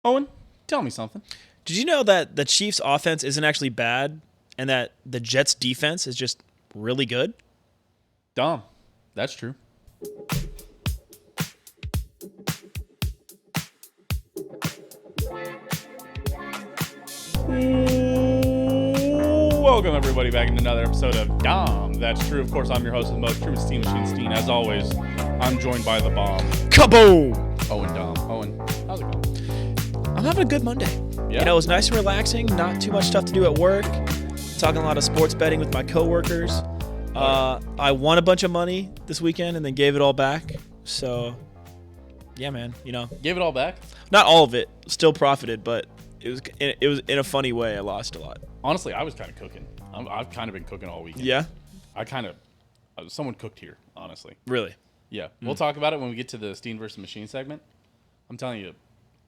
Owen, tell me something. Did you know that the Chiefs' offense isn't actually bad and that the Jets' defense is just really good? Dahm, that's true. Welcome, everybody, back in another episode of Dahm. That's true. Of course, I'm your host with the most, Truman Steam Machine Steen. As always, I'm joined by the bomb. Kaboom! Owen Dahm. Owen, how's it going? I'm having a good Monday. Yeah? You know, it was nice and relaxing, not too much stuff to do at work. Talking a lot of sports betting with my coworkers. I won a bunch of money this weekend and then gave it all back. So, yeah, man, you know. Gave it all back? Not all of it. Still profited, but it was in a funny way. I lost a lot. Honestly, I was kind of cooking. I've kind of been cooking all weekend. Yeah? Someone cooked here, honestly. Really? Yeah. We'll talk about it when we get to the Steen versus Machine segment. I'm telling you,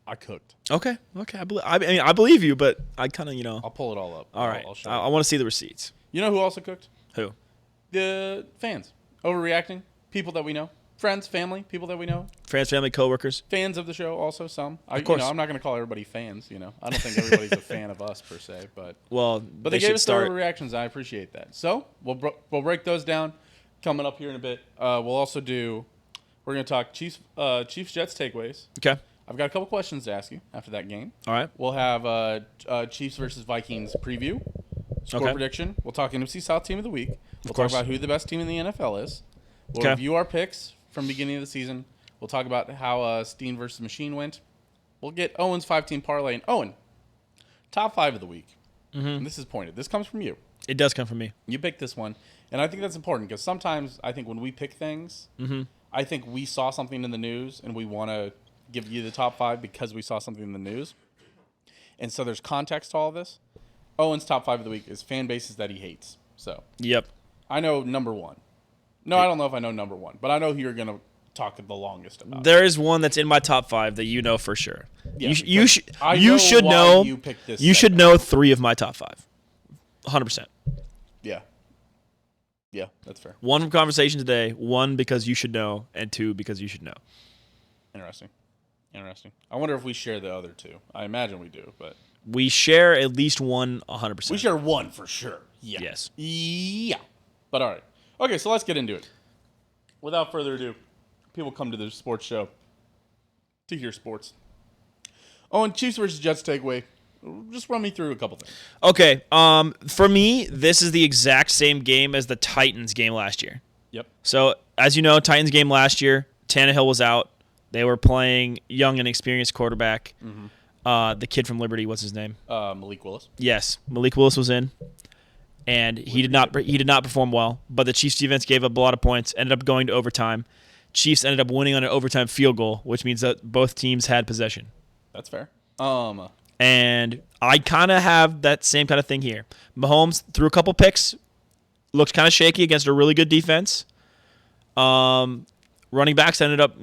I cooked. Okay. I believe you, but I kind of, you know. I'll pull it all up. All right. I'll show I you. want to see the receipts. You know who also cooked? Who? The fans. Overreacting. People that we know. Friends, family, people that we know. Friends, family, coworkers. Fans of the show also, some. Of course. I'm not going to call everybody fans, I don't think everybody's a fan of us, per se. But they gave us the overreactions. I appreciate that. So, we'll break those down coming up here in a bit. We're going to talk Chiefs-Jets takeaways. Okay. I've got a couple questions to ask you after that game. All right. We'll have Chiefs versus Vikings preview, score prediction. We'll talk NFC South team of the week. We'll talk about who the best team in the NFL is. We'll review our picks from beginning of the season. We'll talk about how Steen versus Machine went. We'll get Owen's 5-team parlay. And Owen, top 5 of the week. Mm-hmm. And this is pointed. This comes from you. It does come from me. You picked this one. And I think that's important because sometimes I think when we pick things, I think we saw something in the news and we want to give you the top 5 because we saw something in the news. And so there's context to all of this. Owen's top 5 of the week is fan bases that he hates. So Yep. I know number 1. No, I don't know if I know number 1, but I know who you're going to talk the longest about. There is one that's in my top 5 that you know for sure. Yeah, you should why know. You picked this. You should know 3 of my top 5. 100%. Yeah. Yeah, that's fair. 1 from conversation today. 1 because you should know, and 2 because you should know. Interesting. I wonder if we share the other 2. I imagine we do, but we share at least 1. 100%. We share 1 for sure. Yeah. Yes. Yeah. But all right. Okay, so let's get into it. Without further ado, people come to the sports show to hear sports. Oh, and Chiefs versus Jets takeaway. Just run me through a couple things. Okay. For me, this is the exact same game as the Titans game last year. Yep. So, as you know, Titans game last year, Tannehill was out. They were playing young and experienced quarterback. Mm-hmm. The kid from Liberty, what's his name? Malik Willis. Yes, Malik Willis was in. And he did not perform well, but the Chiefs defense gave up a lot of points, ended up going to overtime. Chiefs ended up winning on an overtime field goal, which means that both teams had possession. That's fair. And I kind of have that same kind of thing here. Mahomes threw a couple picks, looked kind of shaky against a really good defense. Running backs ended up,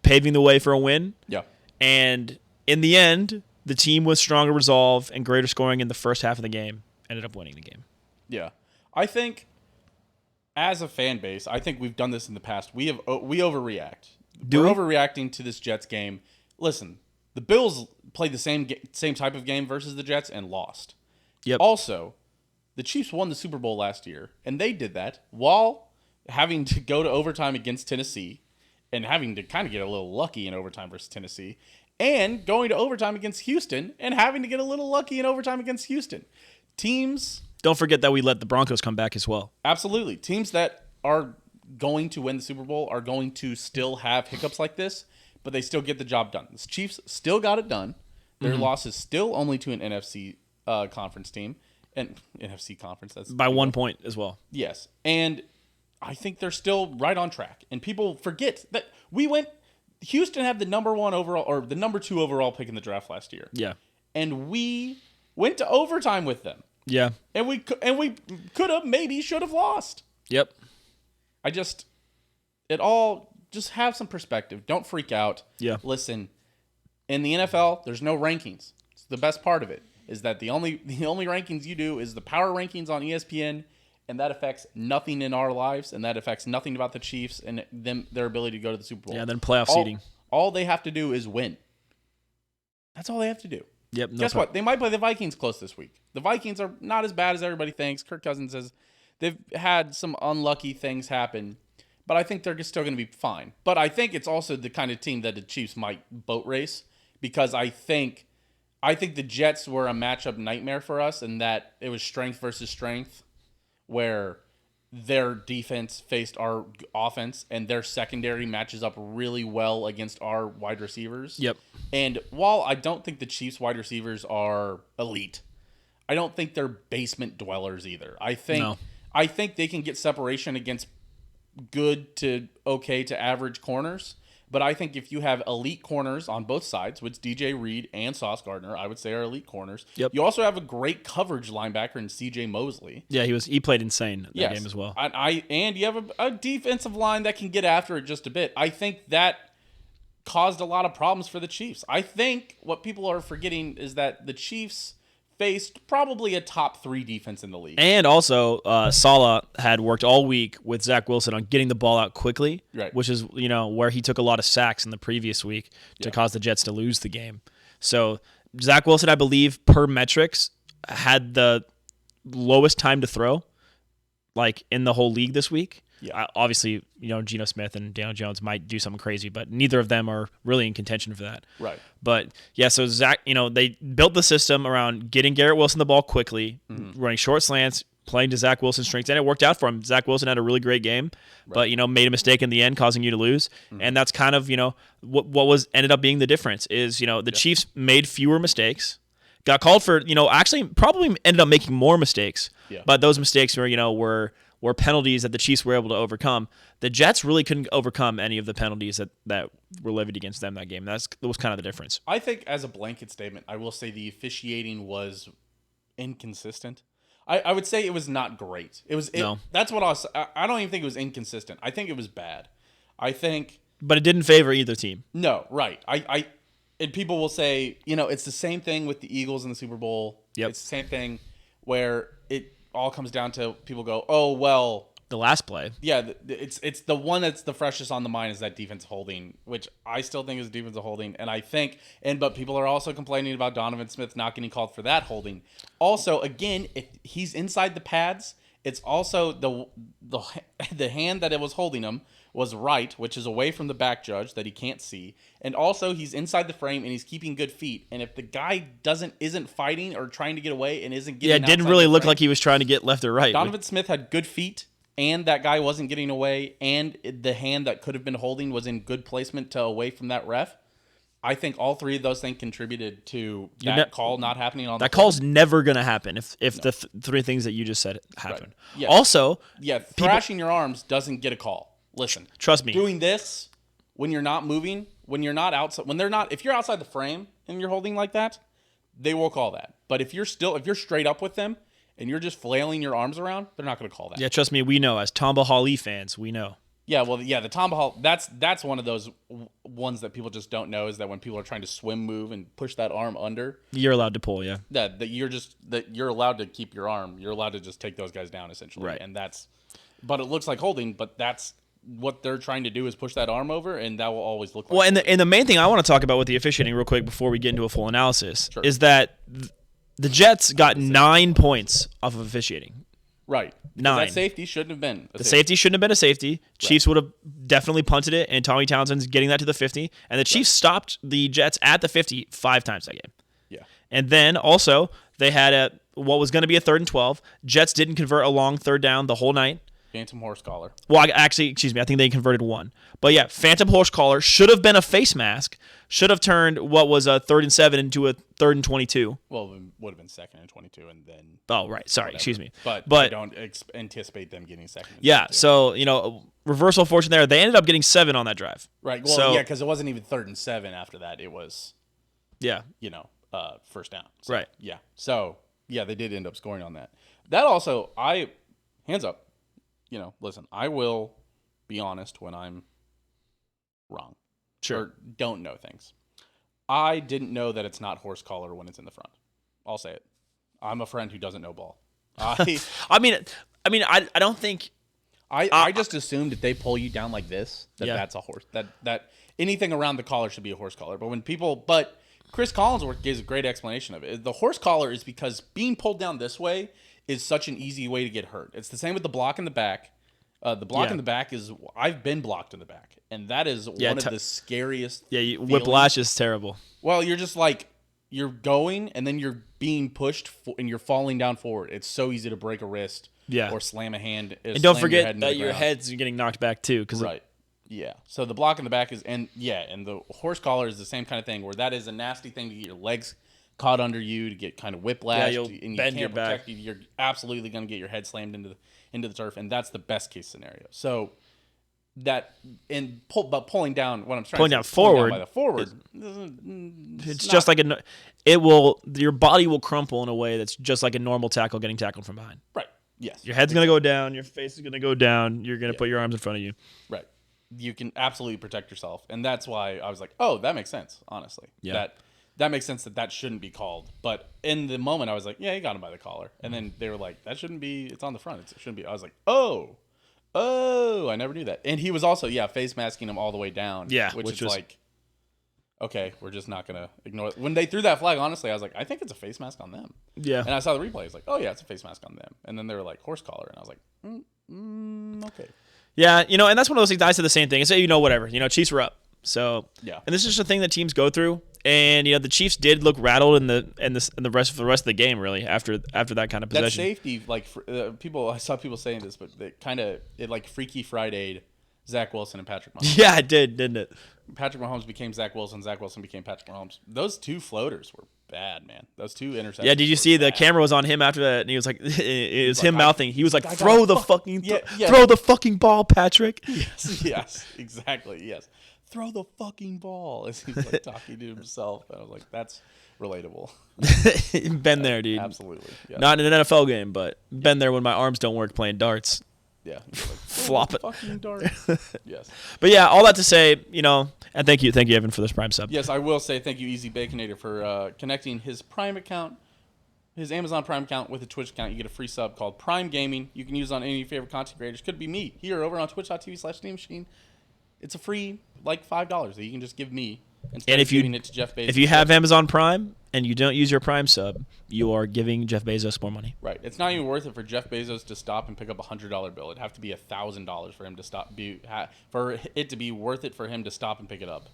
paving the way for a win. Yeah. And in the end, the team with stronger resolve and greater scoring in the first half of the game ended up winning the game. Yeah. I think as a fan base, I think we've done this in the past. We overreact. We're overreacting to this Jets game. Listen, the Bills played the same type of game versus the Jets and lost. Yep. Also, the Chiefs won the Super Bowl last year, and they did that while having to go to overtime against Tennessee and having to kind of get a little lucky in overtime versus Tennessee and going to overtime against Houston and having to get a little lucky in overtime against Houston. Teams... Don't forget that we let the Broncos come back as well. Absolutely. Teams that are going to win the Super Bowl are going to still have hiccups like this, but they still get the job done. The Chiefs still got it done. Their loss is still only to an NFC conference team. And NFC conference. That's by 1 point as well. Yes. And I think they're still right on track. And people forget that Houston had the number 1 overall or the number 2 overall pick in the draft last year. Yeah. And we went to overtime with them. Yeah. And we could have, maybe should have lost. Yep. Just have some perspective. Don't freak out. Yeah. Listen, in the NFL, there's no rankings. It's the best part of it is that the only rankings you do is the power rankings on ESPN, and that affects nothing in our lives, and that affects nothing about the Chiefs and their ability to go to the Super Bowl. Yeah, then playoff seeding. All they have to do is win. That's all they have to do. Yep. Guess what? They might play the Vikings close this week. The Vikings are not as bad as everybody thinks. Kirk Cousins says they've had some unlucky things happen, but I think they're just still going to be fine. But I think it's also the kind of team that the Chiefs might boat race because I think the Jets were a matchup nightmare for us and that it was strength versus strength where their defense faced our offense and their secondary matches up really well against our wide receivers. Yep. And while I don't think the Chiefs wide receivers are elite, I don't think they're basement dwellers either. I think they can get separation against good to okay to average corners. But I think if you have elite corners on both sides, which DJ Reed and Sauce Gardner, I would say are elite corners. Yep. You also have a great coverage linebacker in CJ Mosley. Yeah, he played insane that game as well. And you have a defensive line that can get after it just a bit. I think that caused a lot of problems for the Chiefs. I think what people are forgetting is that the Chiefs faced probably a top 3 defense in the league. And also, Saleh had worked all week with Zach Wilson on getting the ball out quickly, which is where he took a lot of sacks in the previous week to cause the Jets to lose the game. So Zach Wilson, I believe, per metrics, had the lowest time to throw, like in the whole league this week. Yeah. Obviously, Geno Smith and Daniel Jones might do something crazy, but neither of them are really in contention for that. Right. But yeah, so Zach, they built the system around getting Garrett Wilson the ball quickly, running short slants, playing to Zach Wilson's strengths, and it worked out for him. Zach Wilson had a really great game, but made a mistake in the end, causing you to lose. And that's kind of what was ended up being the difference is the Chiefs made fewer mistakes, got called for actually probably ended up making more mistakes, but those mistakes were penalties that the Chiefs were able to overcome. The Jets really couldn't overcome any of the penalties that were levied against them that game. That was kind of the difference. I think as a blanket statement, I will say the officiating was inconsistent. I would say it was not great. No. That's what I don't even think it was inconsistent. I think it was bad. But it didn't favor either team. No, right. And people will say, it's the same thing with the Eagles in the Super Bowl. Yep. It's the same thing where it all comes down to people go, oh, well. The last play. Yeah, it's the one that's the freshest on the mind is that defense holding, which I still think is defensive holding. And but people are also complaining about Donovan Smith not getting called for that holding. Also, again, if he's inside the pads, it's also the hand that it was holding him was right, which is away from the back judge that he can't see. And also he's inside the frame and he's keeping good feet. And if the guy isn't fighting or trying to get away and isn't getting it didn't really look like he was trying to get left or right. Donovan Smith had good feet and that guy wasn't getting away and the hand that could have been holding was in good placement to away from that ref. I think all 3 of those things contributed to that call not happening on the field. Call's never going to happen if the 3 things that you just said happen. Right. Yeah. Also, thrashing your arms doesn't get a call. Listen, trust me. Doing this when you're not moving, when you're not outside, if you're outside the frame and you're holding like that, they will call that. But if you're straight up with them and you're just flailing your arms around, they're not going to call that. Yeah, trust me, we know as Tamba Hali fans, we know. Yeah, the Tamba Hall, that's one of those ones that people just don't know is that when people are trying to swim move and push that arm under, you're allowed to pull, yeah. That you're allowed to keep your arm. You're allowed to just take those guys down essentially. Right. And but it looks like holding, but that's what they're trying to do is push that arm over, and that will always look like. Well, and the main thing I want to talk about with the officiating real quick before we get into a full analysis is that the Jets got 9 points off of officiating. Right. 9. That safety shouldn't have been a safety. Shouldn't have been a safety. Chiefs would have definitely punted it, and Tommy Townsend's getting that to the 50. And the Chiefs stopped the Jets at the 50 5 times that game. Yeah. And then also they had what was going to be a 3rd and 12. Jets didn't convert a long 3rd down the whole night. Phantom horse collar. Well, actually, excuse me. I think they converted 1. But yeah, phantom horse collar should have been a face mask. Should have turned what was a 3rd and 7 into a 3rd and 22. Well, it would have been 2nd and 22, and then. Oh, right. Sorry. Whatever. Excuse me. But I don't anticipate them getting 2nd. And 22. So reversal of fortune there. They ended up getting 7 on that drive. Right. Well, because it wasn't even 3rd and 7 after that. It was. Yeah. First down. So, right. Yeah. So they did end up scoring on that. That also, hands up. Listen, I will be honest when I'm wrong. Sure. Or don't know things. I didn't know that it's not horse collar when it's in the front. I'll say it. I'm a friend who doesn't know ball. I don't think. I just assumed if they pull you down like this, that's a horse. That anything around the collar should be a horse collar. But Chris Collinsworth gives a great explanation of it. The horse collar is because being pulled down this way is such an easy way to get hurt. It's the same with the block in the back. The block in the back is, I've been blocked in the back, and that is one of the scariest. Yeah, whiplash is terrible. Well, you're just like, you're going, and then you're being pushed, and you're falling down forward. It's so easy to break a wrist or slam a hand. And don't forget that your head's getting knocked back, too. Right. Yeah. So the block in the back is, and the horse collar is the same kind of thing, where that is a nasty thing to get your legs caught under you, to get kind of whiplash. Yeah, you'll bend your back. You're absolutely going to get your head slammed into the turf, and that's the best case scenario. So that but pulling down, what I'm trying to say, pulling down by the forward, it's just like your body will crumple in a way that's just like a normal tackle getting tackled from behind. Right. Yes. Your head's going to go down, your face is going to go down, you're going to put your arms in front of you. Right. You can absolutely protect yourself, and that's why I was like, oh, that makes sense, honestly. Yeah. That makes sense that shouldn't be called. But in the moment, I was like, yeah, he got him by the collar. And then they were like, that shouldn't be, it's on the front. It shouldn't be. I was like, oh, I never knew that. And he was also, face masking him all the way down. Yeah. Which is like, okay, we're just not going to ignore it. When they threw that flag, honestly, I was like, I think it's a face mask on them. Yeah. And I saw the replay. I was like, oh, yeah, it's a face mask on them. And then they were like, horse collar. And I was like, okay. Yeah, and that's one of those things. I said the same thing. I say, whatever. Chiefs were up. So, yeah. And this is just a thing that teams go through. And the Chiefs did look rattled in the rest of the game, really, after that kind of possession. That safety, like I saw people saying this, but it like Freaky Friday'd Zach Wilson and Patrick Mahomes. Yeah, it did, didn't it? Patrick Mahomes became Zach Wilson. Zach Wilson became Patrick Mahomes. Those two floaters were bad, man. Those two interceptions. Yeah, did you see the camera was on him after that? And he was like, it was him mouthing. He was like, throw the fucking ball, Patrick. Yes, exactly. Yes, throw the fucking ball. As he's like talking to himself, and I was like, that's relatable. Been there, dude. Absolutely. Yes. Not in an NFL game, but been there when my arms don't work playing darts. Yeah, like, flop it. Fucking dart. Yes. But yeah, all that to say, and thank you, Evan, for this Prime sub. Yes, I will say thank you, Easy Baconator, for connecting his Prime account, his Amazon Prime account with a Twitch account. You get a free sub called Prime Gaming. You can use it on any of your favorite content creators. Could be me here over on twitch.tv/SteamMachine. It's a free $5 that you can just give me instead of giving it to Jeff Bezos. If you have Amazon Prime and you don't use your Prime sub, you are giving Jeff Bezos more money. Right. It's not even worth it for Jeff Bezos to stop and pick up $100 bill. It'd have to be $1,000 for him to stop. For it to be worth it for him to stop and pick it up.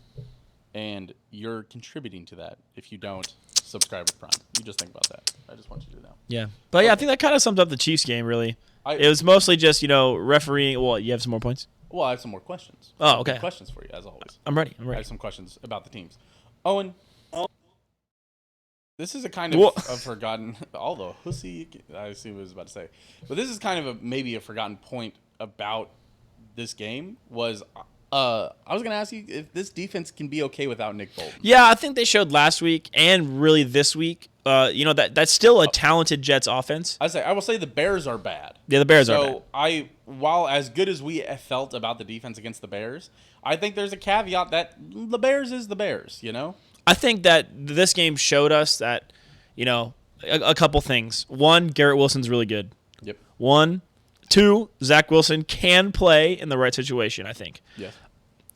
And you're contributing to that if you don't subscribe with Prime. You just think about that. I just want you to know. Yeah. But yeah, I think that kind of sums up the Chiefs game, really. It was mostly just, refereeing. Well, you have some more points? Well, I have some more questions. Oh, okay. Questions for you, as always. I'm ready. I have some questions about the teams. Owen, this is a kind of a forgotten, although hussy, I see what I was about to say, but this is kind of maybe a forgotten point about this game was, I was going to ask you if this defense can be okay without Nick Bolton. Yeah, I think they showed last week and really this week. That's still a talented Jets offense. I will say the Bears are bad. Yeah, the Bears are bad. So while as good as we felt about the defense against the Bears, I think there's a caveat that the Bears is the Bears, I think that this game showed us that, a couple things. One, Garrett Wilson's really good. Yep. 1, 2, Zach Wilson can play in the right situation, I think. Yes.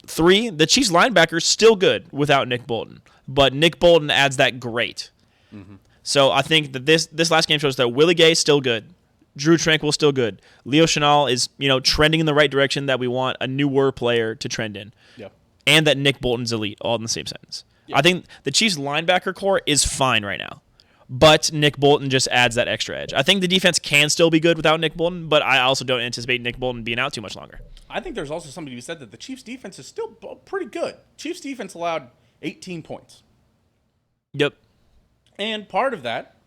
3, the Chiefs linebacker's still good without Nick Bolton, but Nick Bolton adds that great. Mm-hmm. So I think that this last game shows that Willie Gay's still good. Drew Tranquill's still good. Leo Chenal is, trending in the right direction that we want a newer player to trend in. Yep. And that Nick Bolton's elite, all in the same sentence. Yep. I think the Chiefs linebacker core is fine right now. But Nick Bolton just adds that extra edge. I think the defense can still be good without Nick Bolton, but I also don't anticipate Nick Bolton being out too much longer. I think there's also somebody who said that the Chiefs defense is still pretty good. Chiefs defense allowed 18 points. Yep. And part of that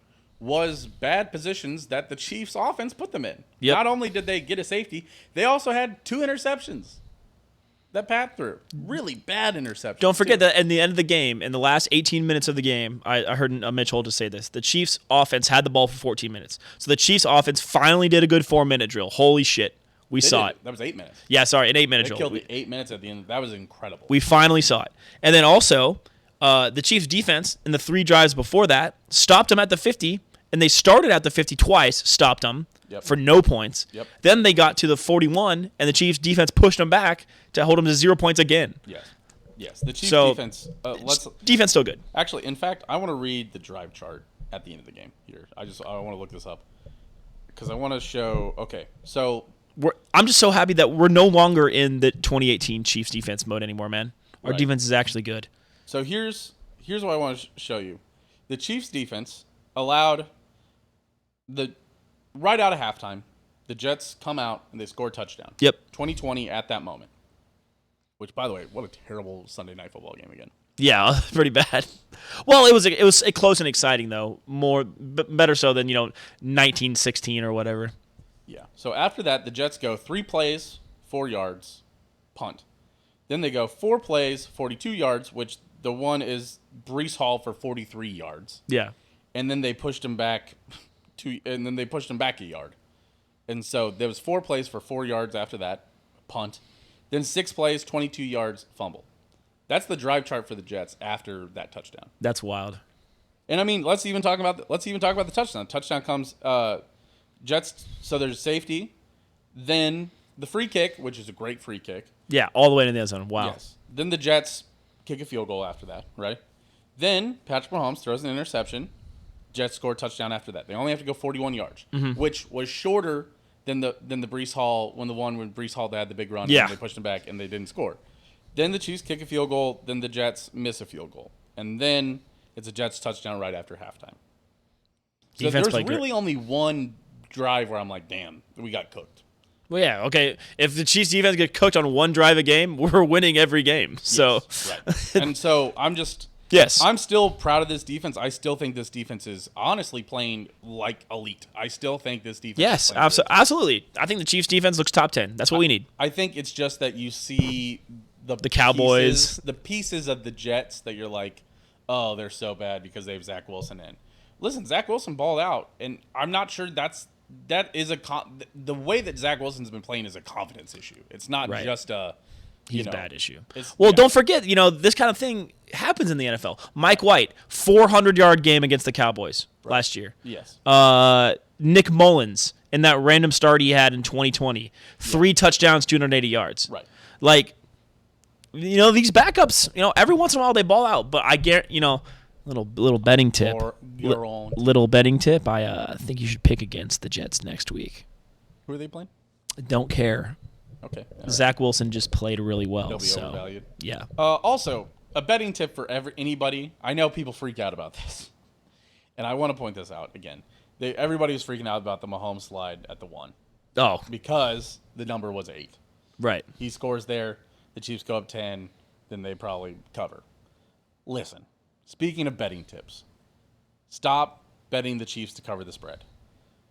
was bad positions that the Chiefs offense put them in. Yep. Not only did they get a safety, they also had 2 interceptions that Pat threw. Really bad interceptions. Don't forget that in the end of the game, in the last 18 minutes of the game, I heard Mitch Holtis say this, the Chiefs offense had the ball for 14 minutes. So the Chiefs offense finally did a good 4-minute drill. Holy shit. We saw it. That was 8 minutes. Yeah, sorry, an 8-minute drill. They killed 8 minutes at the end. That was incredible. We finally saw it. And then also, the Chiefs defense in the 3 drives before that stopped them at the 50, and they started at the 50 twice, stopped them for no points. Yep. Then they got to the 41, and the Chiefs defense pushed them back to hold them to 0 points again. Yes. Yes, the Chiefs defense. Defense still good. Actually, in fact, I want to read the drive chart at the end of the game here. I want to look this up because I want to show. Okay, so I'm just so happy that we're no longer in the 2018 Chiefs defense mode anymore, man. Our Right. defense is actually good. So here's what I want to show you. The Chiefs defense allowed right out of halftime, the Jets come out and they score a touchdown. Yep. 2020 at that moment. Which, by the way, what a terrible Sunday Night Football game again. Yeah, pretty bad. Well, it was close and exciting though. Better so than 1916 or whatever. Yeah. So after that, the Jets go 3 plays, 4 yards, punt. Then they go 4 plays, 42 yards, which the one is Breece Hall for 43 yards. Yeah. And then they pushed him back a yard. And so there was 4 plays for 4 yards after that, punt. Then 6 plays, 22 yards, fumble. That's the drive chart for the Jets after that touchdown. That's wild. And I mean, let's even talk about the touchdown. Touchdown comes Jets. So there's safety, then the free kick, which is a great free kick. Yeah, all the way to the end zone. Wow. Yes. Then the Jets kick a field goal after that, right? Then Patrick Mahomes throws an interception. Jets score a touchdown after that. They only have to go 41 yards, which was shorter than the Breece Hall when Breece Hall had the big run. Yeah. And they pushed him back and they didn't score. Then the Chiefs kick a field goal. Then the Jets miss a field goal, and then it's a Jets touchdown right after halftime. So Defense there's really only one drive where I'm like, damn, we got cooked. Well, yeah, okay. If the Chiefs defense get cooked on one drive a game, we're winning every game. So, yes, right. And so yes, I'm still proud of this defense. I still think this defense is honestly playing like elite. I still think this defense. Yes, absolutely. I think the Chiefs defense looks top 10. That's what we need. I think it's just that you see the Cowboys, the pieces of the Jets that you're like, oh, they're so bad because they have Zach Wilson in. Listen, Zach Wilson balled out, and I'm not sure that is the way that Zach Wilson's been playing is a confidence issue. It's not just a bad issue. Well, don't forget, this kind of thing happens in the NFL. Mike White, 400-yard game against the Cowboys last year. Yes. Nick Mullins in that random start he had in 2020, 3 touchdowns, 280 yards. Right. Like, these backups, every once in a while they ball out, but I guarantee, little betting tip. Little betting tip. I think you should pick against the Jets next week. Who are they playing? Don't care. Okay. Zach Wilson just played really well. They'll be overvalued. Yeah. Also, a betting tip for anybody. I know people freak out about this, and I want to point this out again. Everybody was freaking out about the Mahomes slide at the 1. Oh. Because the number was 8. Right. He scores there. The Chiefs go up 10. Then they probably cover. Listen, speaking of betting tips, stop betting the Chiefs to cover the spread.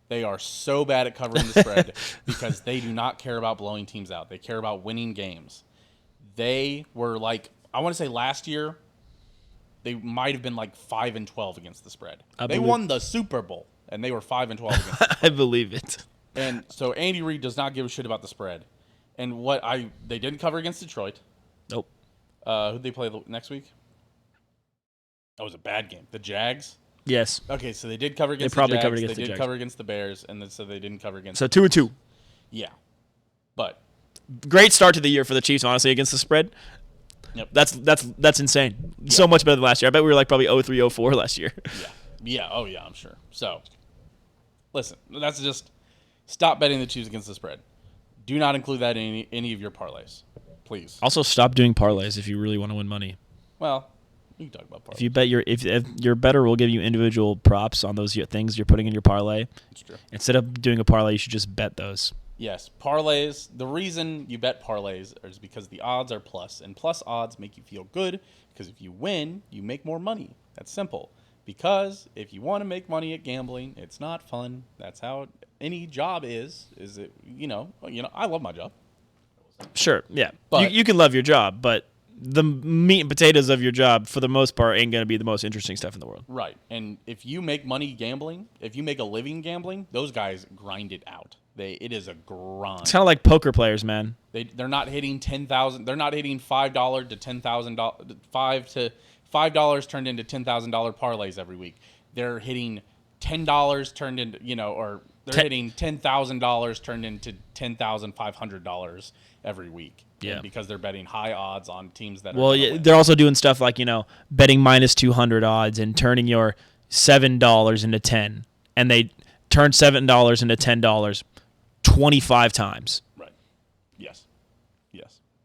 They are so bad at covering the spread because they do not care about blowing teams out. They care about winning games. They were I want to say last year, they might have been 5-12 against the spread. They won the Super Bowl, and they were 5-12 against the spread. I believe it. And so Andy Reid does not give a shit about the spread. And they didn't cover against Detroit. Nope. Who'd they play next week? That was a bad game. The Jags? Yes. Okay, so they did cover against the Jags. They did cover against the Bears, and then so they didn't cover against. So 2-2. Yeah, but great start to the year for the Chiefs, honestly, against the spread. Yep. That's insane. Yeah. So much better than last year. I bet we were probably 0-3, 0-4 last year. Yeah. Oh yeah, I'm sure. So, listen, that's just stop betting the Chiefs against the spread. Do not include that in any of your parlays, please. Also, stop doing parlays if you really want to win money. Well, you can talk about parlays. If you bet if your bettor will give you individual props on those things you're putting in your parlay. That's true. Instead of doing a parlay, you should just bet those. Yes, parlays. The reason you bet parlays is because the odds are plus, and plus odds make you feel good because if you win, you make more money. That's simple. Because if you want to make money at gambling, it's not fun. That's how any job is. Is it? I love my job. Sure, yeah. But you can love your job, but the meat and potatoes of your job, for the most part, ain't going to be the most interesting stuff in the world. Right. And if you make money gambling, if you make a living gambling, those guys grind it out. It is a grind. It's kind of like poker players, man. They're not hitting 10,000. They're not hitting $5 to $10,000. $5 turned into $10,000 parlays every week. They're hitting $10 turned into hitting $10,000 turned into $10,500 every week. Yeah. Because they're betting high odds on teams that Well, are they're also doing stuff like, betting minus 200 odds and turning your $7 into 10. And they turn $7 into $10 25 times. Right. Yes.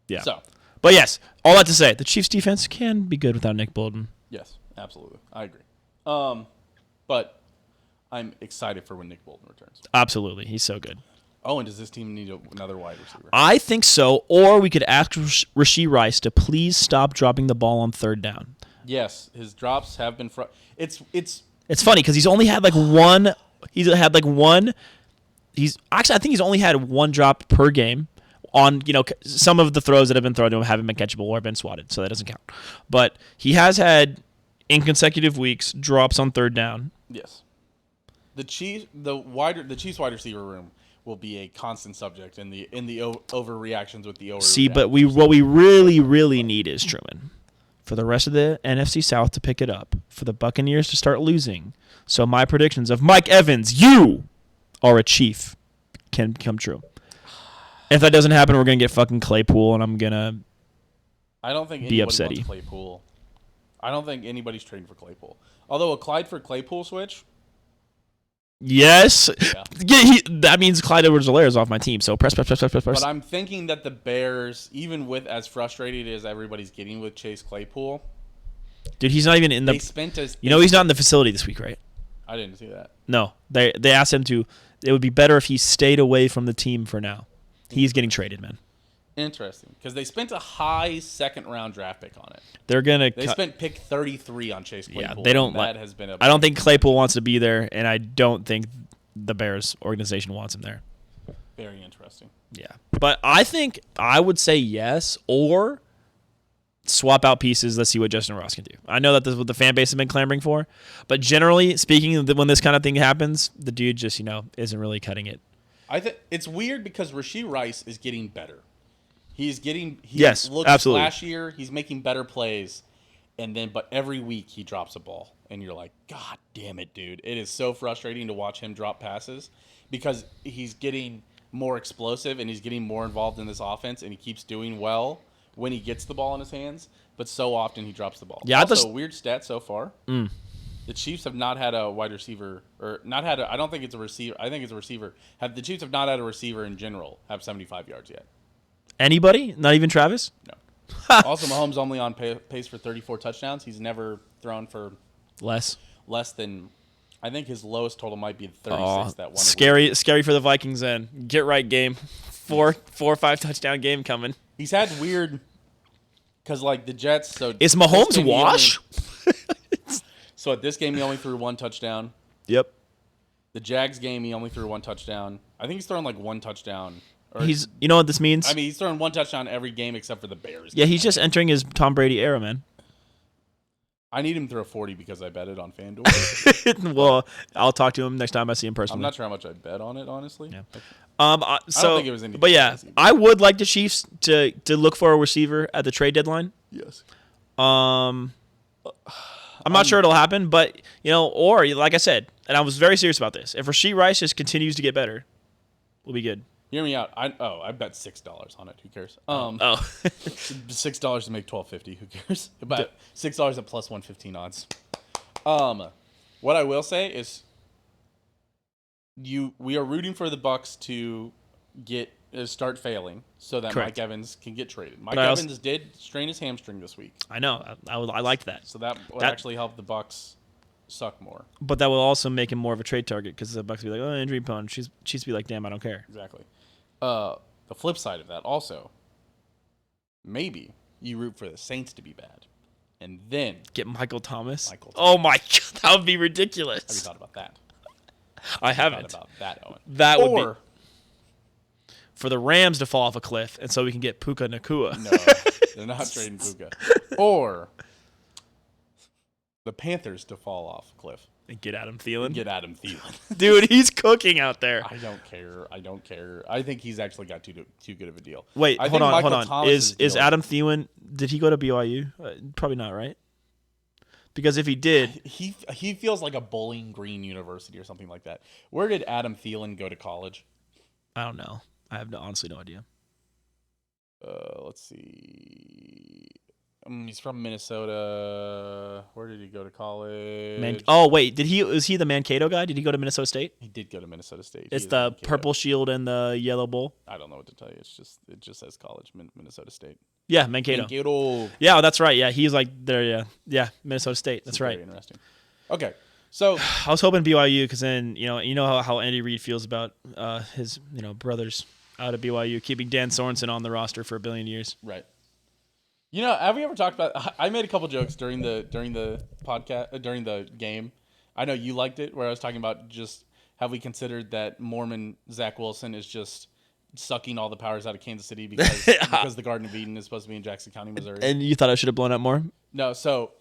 Yeah. So. But yes, all that to say, the Chiefs defense can be good without Nick Bolton. Yes, absolutely. I agree. But I'm excited for when Nick Bolton returns. Absolutely. He's so good. Oh, and does this team need another wide receiver? I think so. Or we could ask Rashee Rice to please stop dropping the ball on third down. Yes, his drops have been. It's funny because he's only had like one. He's had like one. I think he's only had one drop per game. On some of the throws that have been thrown to him haven't been catchable or been swatted, so that doesn't count. But he has had in consecutive weeks drops on third down. Yes, the Chiefs wide receiver room will be a constant subject in the overreactions with the over. See, but what we really need is Truman for the rest of the NFC South to pick it up, for the Buccaneers to start losing. So my predictions of Mike Evans, you are a Chief, can come true. If that doesn't happen, we're gonna get fucking Claypool, and I'm gonna. I don't think be anybody upsetty. wants Claypool. I don't think anybody's trading for Claypool. Although a Clyde for Claypool switch. Yes, yeah. That means Clyde Edwards-Helaire is off my team. So press. But I'm thinking that the Bears, even with as frustrated as everybody's getting with Chase Claypool, dude, he's not even in the. They spent he's not in the facility this week, right? I didn't see that. No, they asked him to. It would be better if he stayed away from the team for now. He's getting traded, man. Interesting, because they spent a high second-round draft pick on it. They spent pick 33 on Chase Claypool. Yeah, they don't. That has been. I don't think Claypool wants to be there, and I don't think the Bears organization wants him there. Very interesting. Yeah, but I think I would say yes, or swap out pieces. Let's see what Justin Ross can do. I know that this is what the fan base has been clamoring for, but generally speaking, when this kind of thing happens, the dude just isn't really cutting it. I think it's weird because Rashee Rice is getting better. He yes, looks absolutely. flashier. He's making better plays, but every week he drops a ball, and you're like, God damn it, dude! It is so frustrating to watch him drop passes because he's getting more explosive and he's getting more involved in this offense, and he keeps doing well when he gets the ball in his hands. But so often he drops the ball. Yeah, also, weird stat so far. The Chiefs have not had a wide receiver, or not had I don't think it's a receiver. I think it's a receiver. The Chiefs have not had a receiver in general have 75 yards yet. Anybody? Not even Travis? No. Also, Mahomes only on pace for 34 touchdowns. He's never thrown for less than. I think his lowest total might be 36. That one. Scary for the Vikings. Then get right game, 4 or 5 touchdown game coming. He's had weird, because like the Jets. So is Mahomes wash? So at this game, he only threw 1 touchdown. Yep. The Jags game, he only threw 1 touchdown. I think he's thrown like 1 touchdown. You know what this means? I mean, he's throwing 1 touchdown every game except for the Bears. Yeah, he's just entering his Tom Brady era, man. I need him to throw 40 because I bet it on FanDuel. Well, I'll talk to him next time I see him personally. I'm not sure how much I bet on it, honestly. Yeah. I don't think it was anything. But yeah, I would like the Chiefs to look for a receiver at the trade deadline. Yes. I'm not sure it'll happen, but or like I said, and I was very serious about this. If Rashee Rice just continues to get better, we'll be good. Hear me out. I bet $6 on it. Who cares? $6 to make $12.50. Who cares? About $6 at plus 115 odds. What I will say is, we are rooting for the Bucs to start failing so that Correct. Mike Evans can get traded. Mike Evans did strain his hamstring this week. I know. I liked that. So that would actually help the Bucs suck more. But that will also make him more of a trade target because the Bucs will be like, injury prone. Chiefs be like, damn, I don't care. Exactly. The flip side of that also, maybe you root for the Saints to be bad, and then get Michael Thomas. Oh my God, that would be ridiculous. Have you thought about that? I haven't. Thought about that, Owen. That would be for the Rams to fall off a cliff, and so we can get Puka Nacua. No, they're not trading Puka. Or the Panthers to fall off a cliff. And get Adam Thielen. Dude, he's cooking out there. I don't care. I think he's actually got too good of a deal. Wait, hold on. Is Adam Thielen, did he go to BYU? Probably not, right? Because if he did... He feels like a Bowling Green University or something like that. Where did Adam Thielen go to college? I don't know. I have honestly no idea. Let's see. He's from Minnesota. Where did he go to college? Wait, was he the Mankato guy? Did he go to Minnesota State? He did go to Minnesota State. It's the purple shield and the yellow bowl. I don't know what to tell you. It just says college, Minnesota State. Yeah, Mankato. Yeah, that's right. Yeah, he's like there. Yeah, Minnesota State. That's right. Very interesting. Okay, so I was hoping BYU because then you know how Andy Reid feels about his brothers out of BYU keeping Dan Sorensen on the roster for a billion years. Right. Have we ever talked about? I made a couple jokes during the podcast during the game. I know you liked it, where I was talking about just have we considered that Mormon Zach Wilson is just sucking all the powers out of Kansas City because the Garden of Eden is supposed to be in Jackson County, Missouri. And you thought I should have blown up more? No, so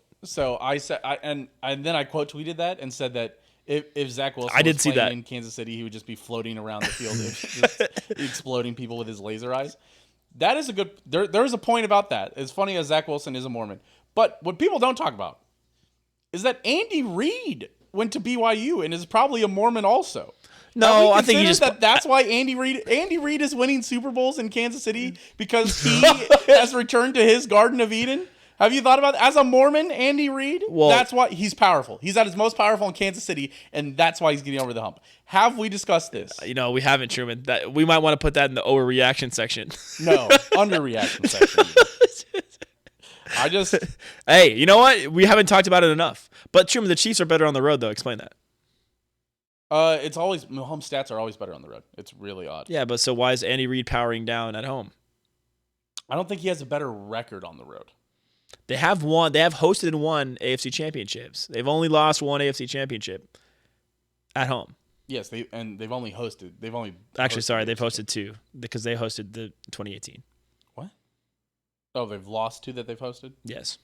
I said and then I quote tweeted that and said that if Zach Wilson was playing in Kansas City, he would just be floating around the field, just exploding people with his laser eyes. That is a good. There's a point about that. As funny as Zach Wilson is a Mormon, but what people don't talk about is that Andy Reid went to BYU and is probably a Mormon also. No, I think he just. That's why Andy Reid is winning Super Bowls in Kansas City because he has returned to his Garden of Eden. Have you thought about that? As a Mormon, Andy Reid? Well, that's why he's powerful. He's at his most powerful in Kansas City, and that's why he's getting over the hump. Have we discussed this? We haven't, Truman. We might want to put that in the overreaction section. No, underreaction section. Hey, you know what? We haven't talked about it enough. But Truman, the Chiefs are better on the road, though. Explain that. It's always home stats are always better on the road. It's really odd. Yeah, but so why is Andy Reid powering down at home? I don't think he has a better record on the road. They have hosted and won AFC championships. They've only lost one AFC championship at home. Yes, they've only hosted. They've hosted two because they hosted the 2018. What? Oh, they've lost two that they've hosted? Yes.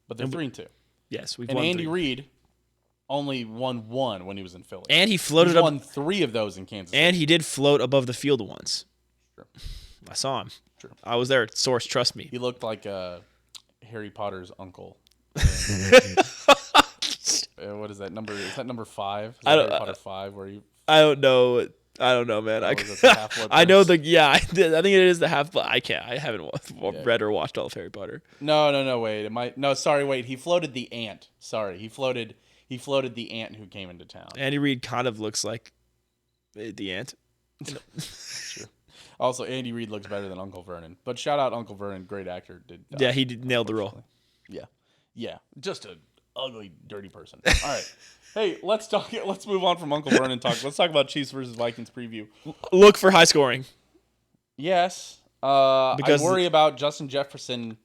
But they're 3-2. Yes, we've won. And Andy Reid only won one when he was in Philly. And he floated up. Won 3 of those in Kansas City. And he did float above the field once. Sure. I saw him. True. I was there. Source, trust me. He looked like Harry Potter's uncle. What is that number? Is that number 5? Harry Potter 5 where you? I don't know. I don't know, man. I know I think it is the half. But I can't. I haven't read or watched all of Harry Potter. No. Wait. Wait. He floated the ant. Sorry. He floated the ant who came into town. Andy Reid kind of looks like the ant. True. Also, Andy Reid looks better than Uncle Vernon. But shout out Uncle Vernon, great actor. He nailed the role. Yeah. Just an ugly, dirty person. All right. Hey, let's move on from Uncle Vernon talk. Let's talk about Chiefs versus Vikings preview. Look for high scoring. Yes. Because I worry about Justin Jefferson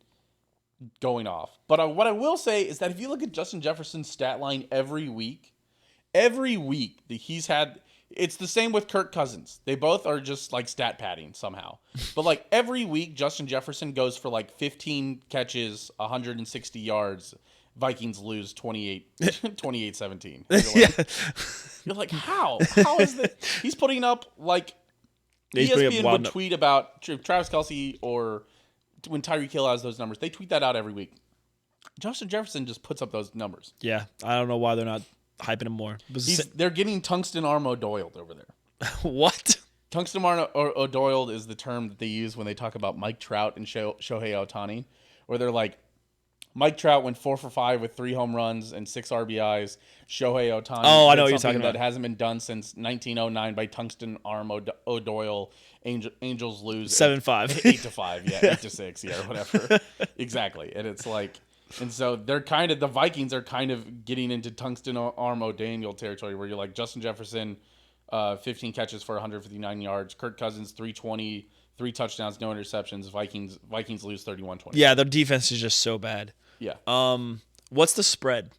going off. But what I will say is that if you look at Justin Jefferson's stat line every week that he's had. It's the same with Kirk Cousins. They both are just like stat padding somehow. But like every week, Justin Jefferson goes for like 15 catches, 160 yards. Vikings lose 28-17. You're like, how? How is that? He's putting up like ESPN would tweet about Travis Kelce or when Tyreek Hill has those numbers. They tweet that out every week. Justin Jefferson just puts up those numbers. Yeah, I don't know why they're not hyping him more. They're getting tungsten arm O'Doyled over there. What? Tungsten arm O'Doyled is the term that they use when they talk about Mike Trout and Shohei Ohtani, where they're like, Mike Trout went 4 for 5 with 3 home runs and 6 RBIs. Shohei Ohtani. Oh, I know what you're talking about. That hasn't been done since 1909 by tungsten arm O'Doyle. Angels lose 7-5, 8-5, 8-6, or whatever. Exactly, and it's like. And so the Vikings are kind of getting into tungsten arm O'Daniel territory where you're like Justin Jefferson, 15 catches for 159 yards. Kirk Cousins, 320, 3 touchdowns, no interceptions. Vikings lose 31-20. Yeah, their defense is just so bad. Yeah. What's the spread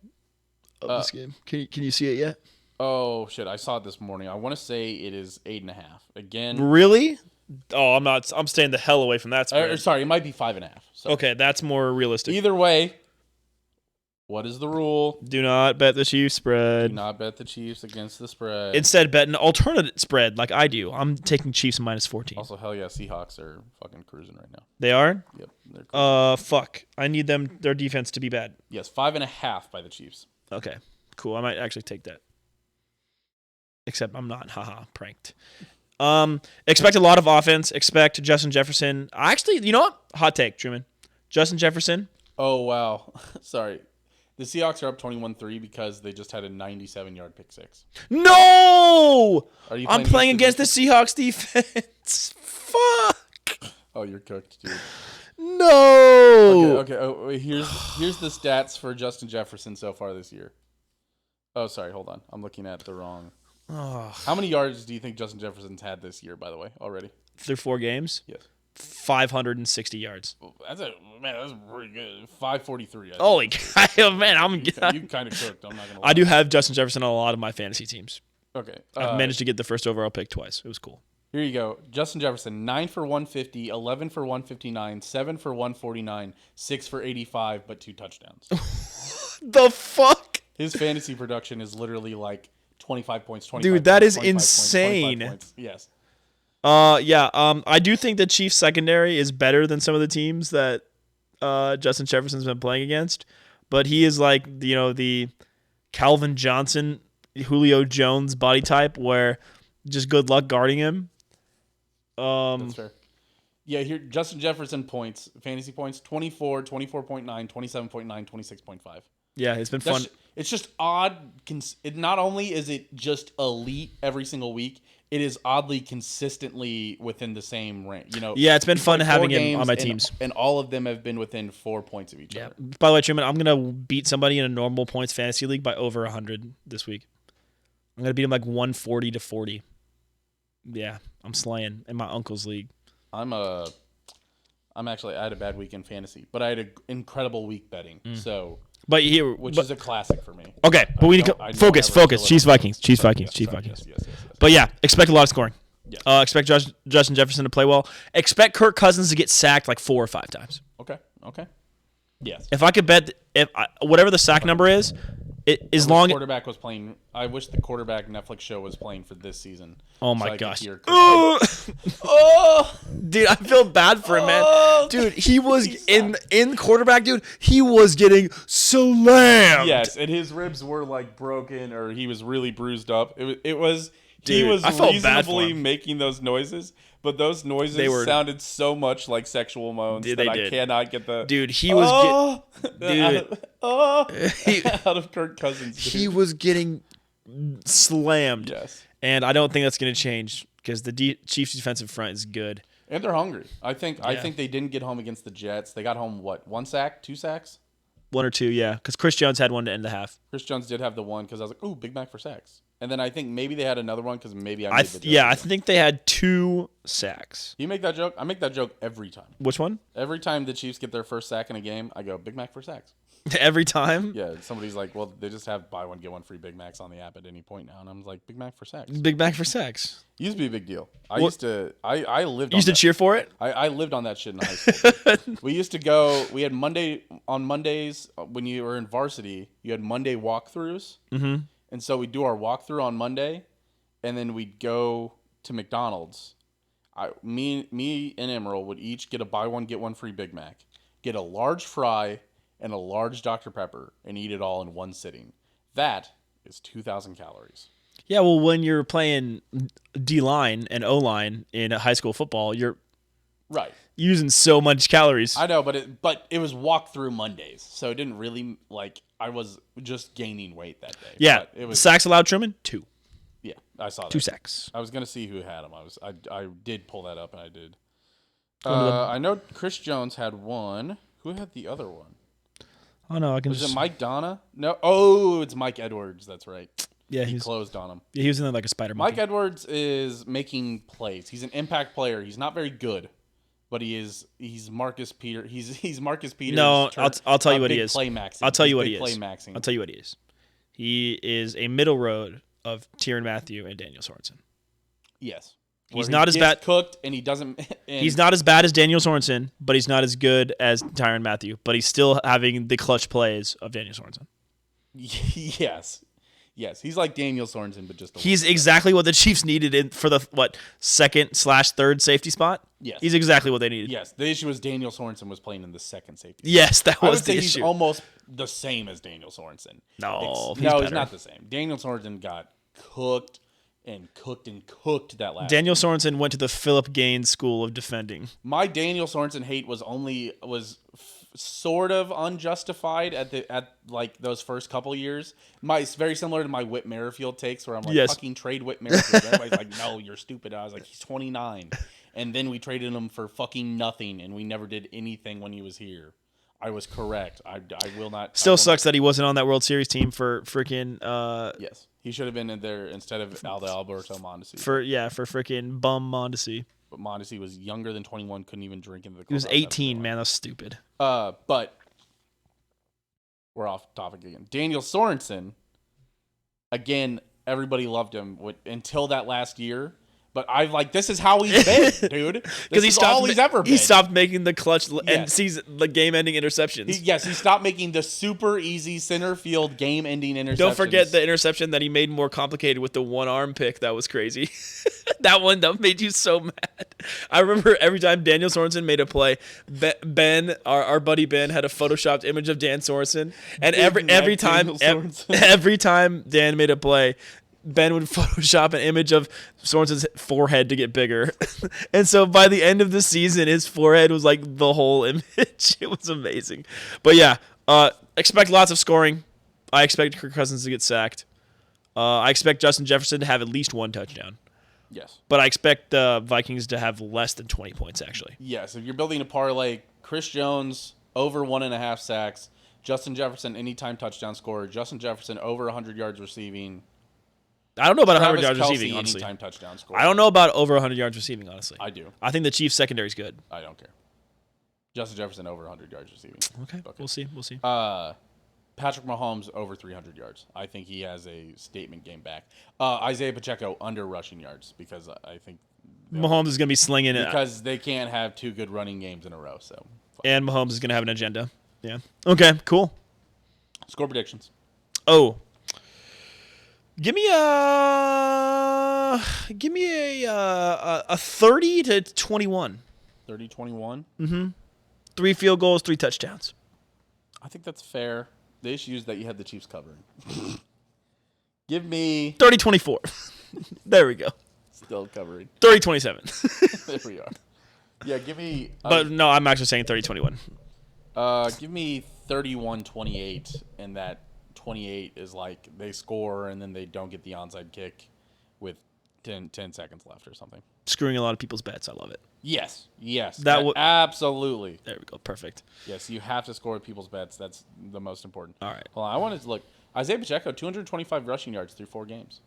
of this game? Can you see it yet? Oh, shit. I saw it this morning. I want to say it is 8.5. Again. Really? Oh, I'm not. I'm staying the hell away from that spread. Sorry, it might be 5.5. So. Okay, that's more realistic. Either way, what is the rule? Do not bet the Chiefs spread. Do not bet the Chiefs against the spread. Instead, bet an alternate spread like I do. I'm taking Chiefs -14. Also, hell yeah, Seahawks are fucking cruising right now. They are? Yep. They're cruising. Fuck. I need their defense to be bad. Yes, 5.5 by the Chiefs. Okay, cool. I might actually take that. Except I'm not. Haha, pranked. Expect a lot of offense. Expect Justin Jefferson. Actually, you know what? Hot take, Truman. Justin Jefferson. Oh, wow. Sorry. The Seahawks are up 21-3 because they just had a 97-yard pick six. No! Are you I'm playing against the Seahawks defense. Fuck. Oh, you're cooked, dude. No. Okay. Oh, here's the stats for Justin Jefferson so far this year. Oh, sorry. Hold on. I'm looking at the wrong. How many yards do you think Justin Jefferson's had this year, by the way, already? Through 4 games? Yes. 560 yards. That's pretty good. 543. Holy cow, man! You kind of cooked. I'm not gonna lie. I do have Justin Jefferson on a lot of my fantasy teams. Okay. I've managed to get the first overall pick twice. It was cool. Here you go. Justin Jefferson, 9 for 150, 11 for 159, 7 for 149, 6 for 85, but 2 touchdowns. The fuck? His fantasy production is literally like 25 points, 25 Dude, that points, is 25 insane. points. Yes. I do think the Chiefs secondary is better than some of the teams that Justin Jefferson's been playing against, but he is like, the Calvin Johnson, Julio Jones body type where just good luck guarding him. That's fair. Yeah, here Justin Jefferson points, fantasy points, 24, 24.9, 27.9, 26.5. Yeah, it's been fun. It's just odd. Not only is it just elite every single week, it is oddly consistently within the same range. Yeah, it's been fun having him on my teams. And all of them have been within 4 points of each other. By the way, Truman, I'm going to beat somebody in a normal points fantasy league by over 100 this week. I'm going to beat him like 140 to 40. Yeah, I'm slaying in my uncle's league. I had a bad week in fantasy, but I had an incredible week betting. So, which is a classic for me. Okay, but we need to focus. Chiefs Vikings. Yes. But yeah, expect a lot of scoring. Yes. Expect Justin Jefferson to play well. Expect Kirk Cousins to get sacked like 4 or 5 times. Okay. Yes. If I could bet, whatever the sack number is, quarterback was playing. I wish the quarterback Netflix show was playing for this season. Oh my gosh! Dude, I feel bad for him, man. Dude, he was in quarterback. Dude, he was getting slammed. Yes, and his ribs were like broken, or he was really bruised up. He was I felt reasonably making those noises. But those noises sounded so much like sexual moans that I cannot get the... Dude, he was... out of Kirk Cousins. Dude. He was getting slammed. Yes. And I don't think that's going to change because the Chiefs' defensive front is good. And they're hungry. I think they didn't get home against the Jets. They got home, 1 sack? 2 sacks? 1 or 2, yeah. Because Chris Jones had one to end the half. Chris Jones did have the one because I was like, ooh, Big Mac for sacks. And then I think maybe they had another one because maybe I made the joke. Yeah, I think they had 2 sacks. You make that joke? I make that joke every time. Which one? Every time the Chiefs get their first sack in a game, I go, Big Mac for sacks. Every time? Yeah, somebody's like, well, they just have buy one, get one free Big Macs on the app at any point now. And I'm like, Big Mac for sacks. Big Mac for sacks. Used to be a big deal. I lived You used to cheer for it? I lived on that shit in high school. We used to go, we had on Mondays, when you were in varsity, you had Monday walkthroughs. Mm-hmm. And so we'd do our walkthrough on Monday, and then we'd go to McDonald's. Me and Emerald would each get a buy one, get one free Big Mac, get a large fry, and a large Dr. Pepper, and eat it all in one sitting. That is 2,000 calories. Yeah, well, when you're playing D-line and O-line in high school football, you're using so much calories. I know, but it was walkthrough Mondays, so it didn't really, I was just gaining weight that day. Yeah, sacks allowed, Truman? 2. Yeah, I saw that. 2 sacks. I was going to see who had them. I did pull that up, and I did. I know Chris Jones had one. Who had the other one? Oh, no, Was it Mike Donna? No. Oh, it's Mike Edwards. That's right. Yeah, he closed on him. Yeah, he was in like a spider monkey. Mike Edwards is making plays. He's an impact player. He's not very good, but he's Marcus Peter. He's Marcus Peters. No, I'll tell you what he is. I'll tell you what he is. I'll tell you what he is. He is a middle road of Tyrann Mathieu and Daniel Sorensen. Yes. He's not as bad cooked, and he doesn't. He's not as bad as Daniel Sorensen, but he's not as good as Tyrann Mathieu. But he's still having the clutch plays of Daniel Sorensen. Yes, he's like Daniel Sorensen, but just he's exactly what the Chiefs needed for the second/third safety spot. Yes, he's exactly what they needed. Yes, the issue was Daniel Sorensen was playing in the second safety. Yes, that was the issue. He's almost the same as Daniel Sorensen. No, he's not the same. Daniel Sorensen got cooked and cooked that last Daniel game. Sorensen went to the Philip Gaines School of Defending. My Daniel Sorensen hate was sort of unjustified at like those first couple years. It's very similar to my Whit Merrifield takes, where I'm like, fucking trade Whit Merrifield. Everybody's like, no, you're stupid. I was like, he's 29, and then we traded him for fucking nothing, and we never did anything when he was here. I was correct. I will not. Still sucks that he wasn't on that World Series team for freaking. Yes, he should have been in there instead of Alberto Mondesi. For freaking bum Mondesi. But Mondesi was younger than 21, couldn't even drink into the club. He was 18, man. That's stupid. But we're off topic again. Daniel Sorensen, again, everybody loved him until that last year. But this is how he's been, dude. Because he's ever been. He stopped making the clutch and sees the game-ending interceptions. He stopped making the super easy center field game-ending interceptions. Don't forget the interception that he made more complicated with the one-arm pick. That was crazy. that made you so mad. I remember every time Daniel Sorensen made a play, Ben, our buddy Ben, had a photoshopped image of Dan Sorensen, and every time Dan made a play, Ben would Photoshop an image of Sorensen's forehead to get bigger. And so by the end of the season, his forehead was like the whole image. It was amazing. But yeah, expect lots of scoring. I expect Kirk Cousins to get sacked. I expect Justin Jefferson to have at least one touchdown. Yes. But I expect the Vikings to have less than 20 points, actually. Yes. If you're building a parlay, Chris Jones over 1.5 sacks, Justin Jefferson anytime touchdown scorer, Justin Jefferson over 100 yards receiving. I don't know about 100 Travis yards Kelce, receiving, honestly. Anytime touchdown score. I don't know about over 100 yards receiving, honestly. I do. I think the Chiefs' secondary is good. I don't care. Justin Jefferson over 100 yards receiving. Okay. We'll see. Patrick Mahomes over 300 yards. I think he has a statement game back. Isaiah Pacheco under rushing yards because I think Mahomes is going to be slinging it. Because they can't have two good running games in a row. So. And Mahomes is going to have an agenda. Yeah. Okay, cool. Score predictions. Oh. Give me a 30 to 21. 30-21? Mm-hmm. 3 field goals, 3 touchdowns. I think that's fair. The issue is that you had the Chiefs covering. Give me 30-24. There we go. Still covering. 30-27. There we are. Yeah, give me But no, I'm actually saying 30-21. Give me 31-28 and that 28 is like they score and then they don't get the onside kick with 10 seconds left or something. Screwing a lot of people's bets. I love it. Yes. Absolutely. There we go. Perfect. Yes, you have to score with people's bets. That's the most important. All right. Well, I wanted to look. Isaiah Pacheco, 225 rushing yards through 4 games.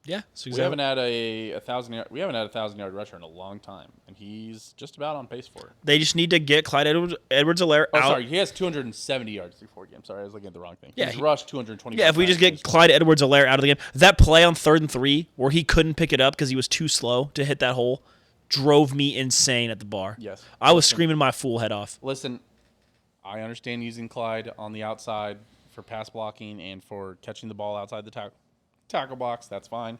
Yeah. So we haven't had a 1,000-yard rusher in a long time, and he's just about on pace for it. They just need to get Clyde Edwards-Helaire out. Sorry, he has 270 yards through 4 games. Sorry, I was looking at the wrong thing. Yeah, he's rushed 225. Yeah, if we just get Clyde Edwards-Helaire out of the game, that play on 3rd and 3 where he couldn't pick it up because he was too slow to hit that hole drove me insane at the bar. Yes, I was screaming my fool head off. Listen, I understand using Clyde on the outside for pass blocking and for catching the ball outside the tackle box. That's fine.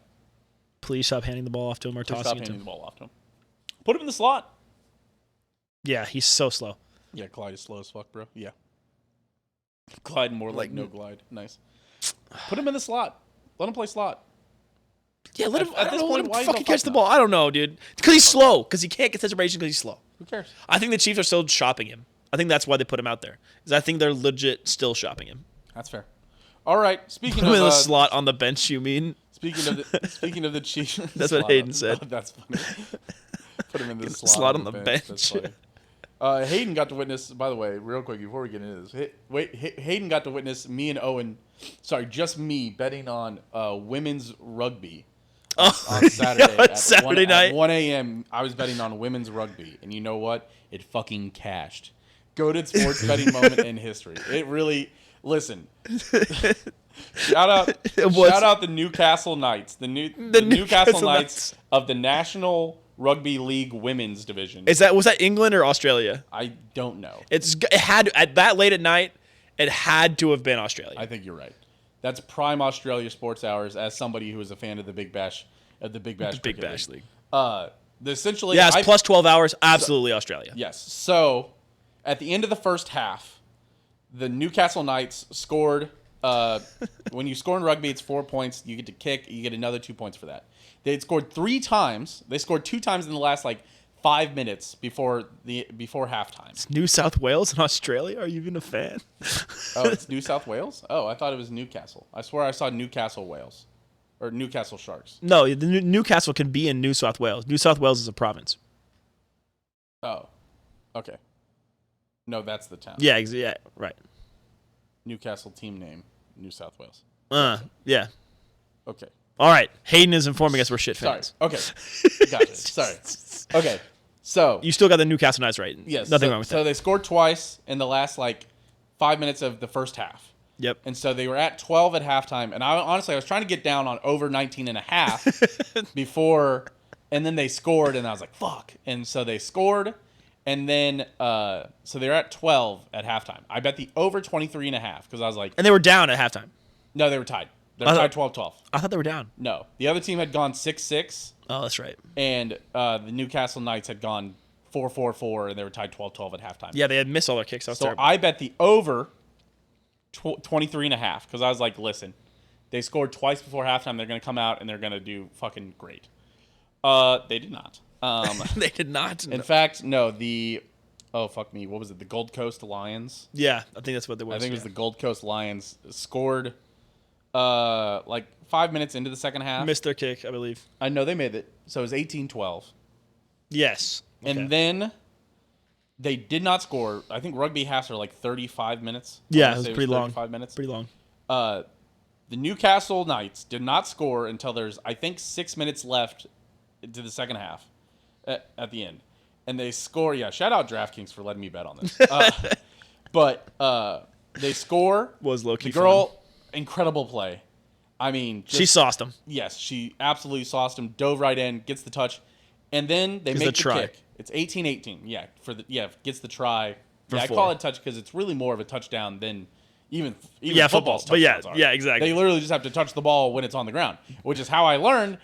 Please stop handing the ball off to him or tossing it to him. The ball off to him. Put him in the slot. Yeah, he's so slow. Yeah, Clyde is slow as fuck, bro. Yeah. Clyde more like no glide. Nice. Put him in the slot. Let him play slot. Yeah, let him. At this point, why fucking catch the ball? I don't know, dude. Because he's slow. Because he can't get separation because he's slow. Who cares? I think the Chiefs are still shopping him. I think that's why they put him out there. Is I think they're legit still shopping him. That's fair. All right. Speaking Put of him in the slot on the bench, you mean? Speaking of the Chiefs. That's what Hayden said. Oh, that's funny. Put him in the slot on the bench. That's funny. Hayden got to witness. By the way, real quick before we get into this, Hayden got to witness me and Owen. Sorry, just me betting on women's rugby. On Saturday, Saturday night. At 1 a.m., I was betting on women's rugby. And you know what? It fucking cashed. Goated sports betting moment in history. It really... Listen. Shout out the Newcastle Knights. The Newcastle Knights of the National Rugby League Women's Division. Was that England or Australia? I don't know. It had at that late at night, it had to have been Australia. I think you're right. That's prime Australia sports hours. As somebody who is a fan of the Big Bash, Big Bash League. Essentially, it's plus 12 hours. Absolutely, Australia. Yes. So, at the end of the first half, the Newcastle Knights scored when you score in rugby, it's 4 points. You get to kick. You get another 2 points for that. They had scored 3 times. They scored 2 times in the last 5 minutes before halftime. It's New South Wales and Australia. Are you even a fan? Oh, it's New South Wales? Oh, I thought it was Newcastle. I swear I saw Newcastle Wales. Or Newcastle Sharks. No, the Newcastle can be in New South Wales. New South Wales is a province. Oh, okay. No, that's the town. Yeah, right. Newcastle team name, New South Wales. Yeah. Okay. All right. Hayden is informing us we're shit fans. Sorry. Okay. Gotcha. Sorry. Okay. So you still got the Newcastle Knights right. Yes. Nothing wrong with that. So they scored twice in the last 5 minutes of the first half. Yep. And so they were at 12 at halftime. And I was trying to get down on over 19 and a half before, and then they scored, and I was like, fuck. And so they scored, and then, so they were at 12 at halftime. I bet the over 23 and a half because I was like. And they were down at halftime. No, they were tied. They were tied 12-12. I thought they were down. No. The other team had gone 6-6. Oh, that's right. And the Newcastle Knights had gone 4-4-4, and they were tied 12-12 at halftime. Yeah, they had missed all their kicks. So I bet the over 23 and a half because I was like, listen, they scored twice before halftime. They're going to come out and they're going to do fucking great. They did not. They did not. In fact, no, fuck me. What was it? The Gold Coast Lions? Yeah, I think that's what they was. I think it was the Gold Coast Lions scored 5 minutes into the second half. Missed their kick, I believe. I know they made it. So it was 18-12. Yes. Okay. And then they did not score. I think rugby halves are 35 minutes. Yeah, it was pretty long. 5 minutes. Pretty long. The Newcastle Knights did not score until there's, I think, 6 minutes left to the second half at the end. And they score. Yeah, shout out DraftKings for letting me bet on this. But they score. Was low-key The girl, fun. Incredible play. I mean. She sauced him. Yes, she absolutely sauced him. Dove right in, gets the touch. And then they make the kick. It's 18-18. Yeah, gets the try. Yeah, I call it touch because it's really more of a touchdown than even football's touchdowns are. Yeah, exactly. They literally just have to touch the ball when it's on the ground, which is how I learned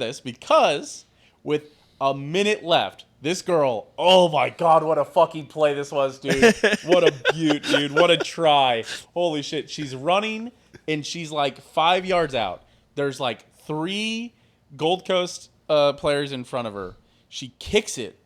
this because with a minute left, this girl, oh my God, what a fucking play this was, dude. What a beaut, dude. What a try. Holy shit. She's running and she's 5 yards out. There's 3 Gold Coast players in front of her. She kicks it.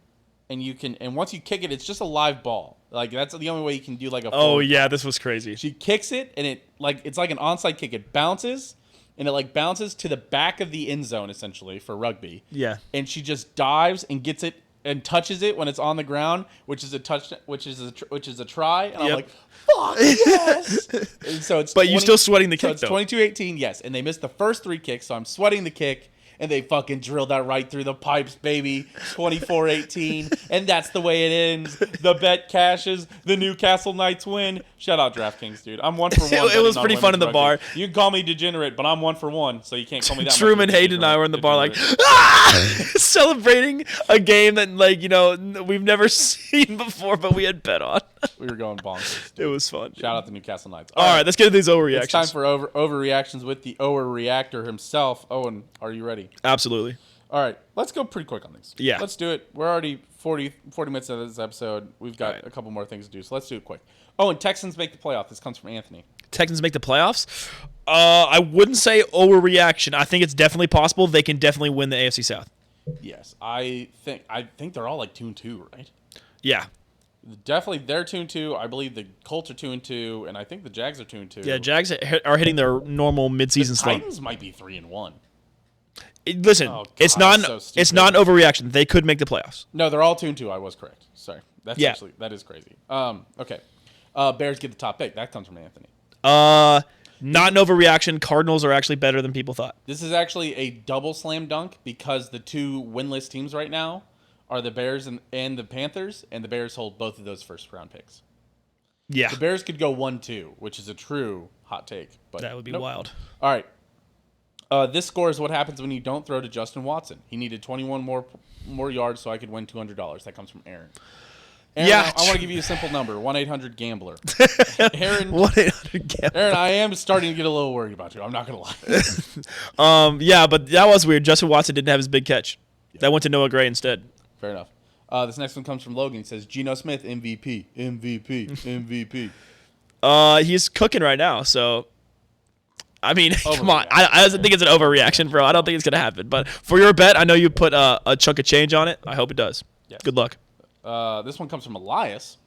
And once you kick it, it's just a live ball. That's the only way you can do a. Oh yeah, this was crazy. She kicks it, and it's like an onside kick. It bounces, and it bounces to the back of the end zone essentially for rugby. Yeah. And she just dives and gets it and touches it when it's on the ground, which is a touch, which is a try. And I'm like, fuck yes. And so it's. But you're still sweating the kick. So it's 22-18, yes, and they missed the first 3 kicks, so I'm sweating the kick. And they fucking drilled that right through the pipes, baby. 24-18. And that's the way it ends. The bet cashes. The Newcastle Knights win. Shout out DraftKings, dude. I'm 1 for 1. It was pretty fun in the bar. You can call me degenerate, but I'm 1 for 1, so you can't call me that. Truman, Hayden, and I were in the bar celebrating a game that we've never seen before, but we had bet on. We were going bonkers. It was fun. Shout out the Newcastle Knights. All right, let's get into these overreactions. It's time for overreactions with the Owerreactor himself. Owen, are you ready? Absolutely. All right, let's go pretty quick on these. Yeah. Let's do it. We're already 40 minutes into this episode. We've got a couple more things to do, so let's do it quick. Oh, and Texans make the playoff. This comes from Anthony. Texans make the playoffs? I wouldn't say overreaction. I think it's definitely possible. They can definitely win the AFC South. Yes, I think they're all 2-2, right? Yeah. Definitely, they're 2-2. I believe the Colts are 2-2, and I think the Jags are 2-2. Yeah, Jags are hitting their normal midseason slump. Titans might be 3-1. Listen, it's not an overreaction. They could make the playoffs. No, they're all 2-2. I was correct. Sorry, that is crazy. Okay, Bears get the top pick. That comes from Anthony. Not an overreaction. Cardinals are actually better than people thought. This is actually a double slam dunk because the 2 winless teams right now are the Bears and the Panthers, and the Bears hold both of those first-round picks. Yeah. The Bears could go 1-2, which is a true hot take. But that would be wild. All right. This score is what happens when you don't throw to Justin Watson. He needed 21 more yards so I could win $200. That comes from Aaron. Aaron, yeah. I want to give you a simple number, 1-800-GAMBLER. Aaron, 1-800-GAMBLER. Aaron, I am starting to get a little worried about you. I'm not going to lie. Yeah, but that was weird. Justin Watson didn't have his big catch. Yeah. That went to Noah Gray instead. Fair enough. This next one comes from Logan. He says, Geno Smith, MVP. He's cooking right now, so I mean, come on. I think it's an overreaction, bro. I don't think it's gonna happen. But for your bet, I know you put a chunk of change on it. I hope it does. Yes. Good luck. This one comes from Elias.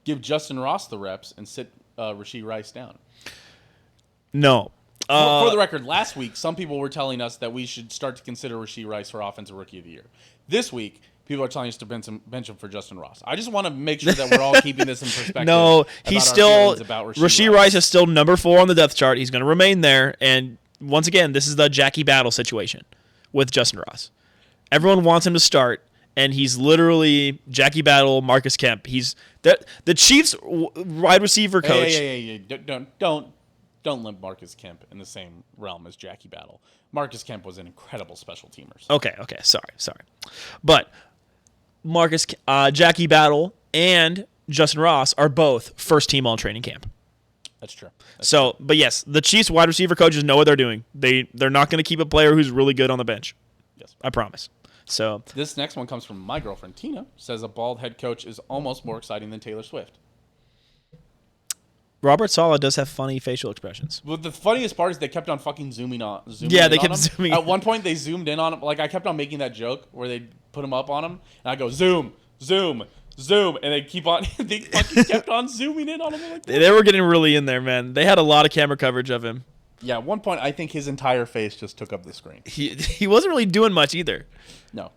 Give Justin Ross the reps and sit Rashee Rice down. No. For the record, last week, some people were telling us that we should start to consider Rashee Rice for Offensive Rookie of the Year. This week, people are telling us to bench him for Justin Ross. I just want to make sure that we're all keeping this in perspective. No, he's still Rashee Rice is still number 4 on the depth chart. He's going to remain there. And once again, this is the Jackie Battle situation with Justin Ross. Everyone wants him to start, and he's literally Jackie Battle, Marcus Kemp. He's the Chiefs wide receiver coach. Hey. Don't lump Marcus Kemp in the same realm as Jackie Battle. Marcus Kemp was an incredible special teamer. Okay. Sorry. But Jackie Battle and Justin Ross are both first team all training camp. That's true. But yes, the Chiefs wide receiver coaches know what they're doing. They're not going to keep a player who's really good on the bench. Yes. I promise. So this next one comes from my girlfriend Tina. Says a bald head coach is almost more exciting than Taylor Swift. Robert Saleh does have funny facial expressions. Well, the funniest part is they kept on fucking zooming they kept zooming. At one point, they zoomed in on him. Like, I kept on making that joke where they put him up on him, and I go, zoom, and they fucking kept on zooming in on him. Like, they were getting really in there, man. They had a lot of camera coverage of him. Yeah, at one point, I think his entire face just took up the screen. He wasn't really doing much either. No.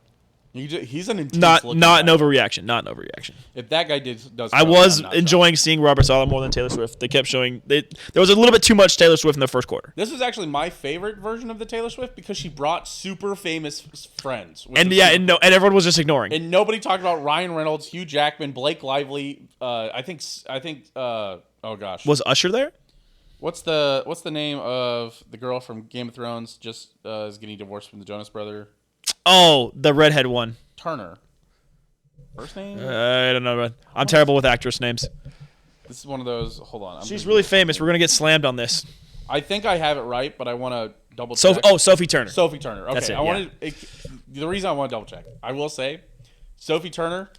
He's an intense not an overreaction. Not an overreaction. If that guy does, I was enjoying seeing Robert Saleh more than Taylor Swift. They kept showing there was a little bit too much Taylor Swift in the first quarter. This was actually my favorite version of the Taylor Swift because she brought super famous friends. And everyone was just ignoring. And nobody talked about Ryan Reynolds, Hugh Jackman, Blake Lively. I think. Oh gosh. Was Usher there? What's the name of the girl from Game of Thrones? Just is getting divorced from the Jonas Brother. Oh, the redhead one. Turner. First name? I don't know. I'm terrible with actress names. This is one of those. Hold on. She's really famous. We're going to get slammed on this. I think I have it right, but I want to double check. Sophie Turner. Sophie Turner. Okay. That's it, The reason I want to double check, I will say, Sophie Turner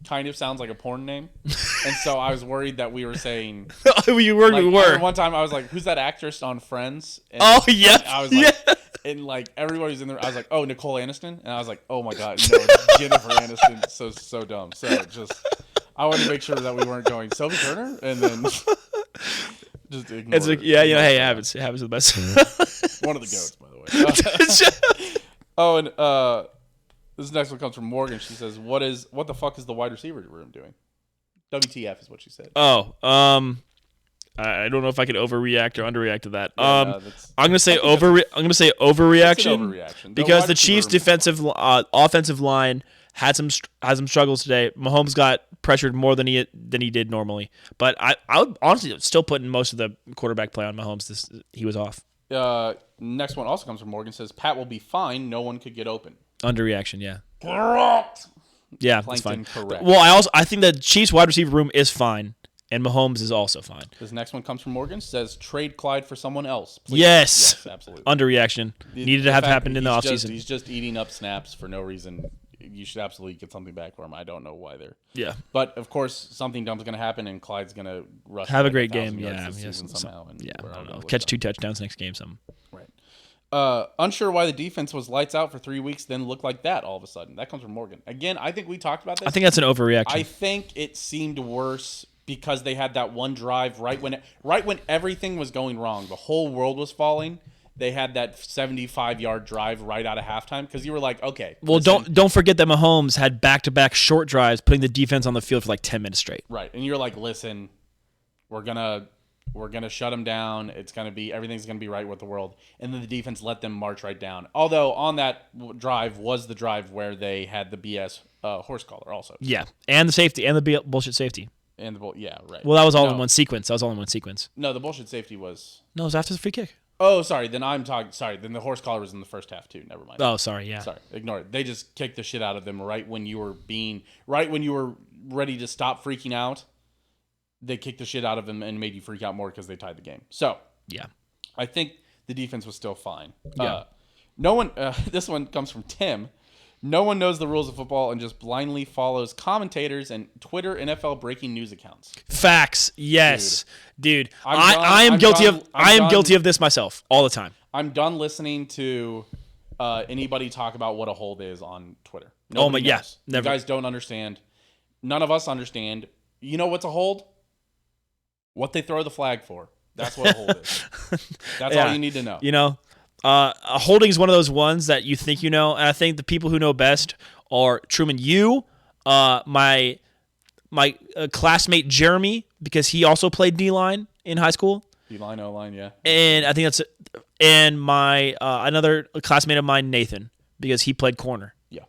kind of sounds like a porn name. And so I was worried that we were saying. We were. One time I was like, who's that actress on Friends? And yeah. I was like, and like everybody's in there. I was like, oh, Nicole Aniston, and I was like, oh my god, no, it's Jennifer Aniston. So dumb. So I wanted to make sure that we weren't going Sophie Turner, and then just ignore. It's like, hey, it happens. It happens to the best. One of the goats, by the way. And this next one comes from Morgan. She says, "What the fuck is the wide receiver room doing?" WTF is what she said. I don't know if I can overreact or underreact to that. I'm gonna say overreaction because the Chiefs' offensive line had some struggles today. Mahomes got pressured more than he did normally, but I would honestly still put in most of the quarterback play on Mahomes. He was off. Next one also comes from Morgan. Says Pat will be fine. No one could get open. Underreaction, yeah. Correct. Yeah, that's fine. Correct. Well, I think the Chiefs' wide receiver room is fine. And Mahomes is also fine. This next one comes from Morgan. Says, trade Clyde for someone else. Please. Yes, absolutely. Underreaction. Needed to have happened in the offseason. He's just eating up snaps for no reason. You should absolutely get something back for him. I don't know why they're. Yeah. But, of course, something dumb's going to happen, and Clyde's going to rush. Have a great game. Yeah. Somehow, and I don't know. Catch 2 touchdowns next game. Something. Right. Unsure why the defense was lights out for 3 weeks, then looked like that all of a sudden. That comes from Morgan. Again, I think we talked about this. I think that's an overreaction. I think it seemed worse because they had that one drive right when everything was going wrong, the whole world was falling. They had that 75-yard drive right out of halftime because you were like, okay. Well, don't forget that Mahomes had back-to-back short drives, putting the defense on the field for like 10 minutes straight. Right, and you're like, listen, we're gonna shut them down. Everything's gonna be right with the world, and then the defense let them march right down. Although on that drive was the drive where they had the BS horse collar also. Yeah, and the safety and the bullshit safety. And yeah, right. Well, that was all in one sequence. No, the bullshit safety was. No, it was after the free kick. Oh, sorry. Then I'm talking. Sorry. Then the horse collar was in the first half too. Never mind. Oh, sorry. Yeah. Sorry. Ignore it. They just kicked the shit out of them right when you were ready to stop freaking out. They kicked the shit out of them and made you freak out more because they tied the game. So yeah, I think the defense was still fine. Yeah. No one. This one comes from Tim. No one knows the rules of football and just blindly follows commentators and Twitter NFL breaking news accounts. Facts. Yes. Dude, I am guilty of this myself all the time. I'm done listening to anybody talk about what a hold is on Twitter. Nobody knows. Never. You guys don't understand. None of us understand. You know what's a hold? What they throw the flag for. That's what a hold is. That's all you need to know. You know, a holding is one of those ones that you think you know. And I think the people who know best are Truman, my classmate Jeremy, because he also played D-line in high school. D-line, O-line, yeah. And I think and my another classmate of mine, Nathan, because he played corner. Yeah.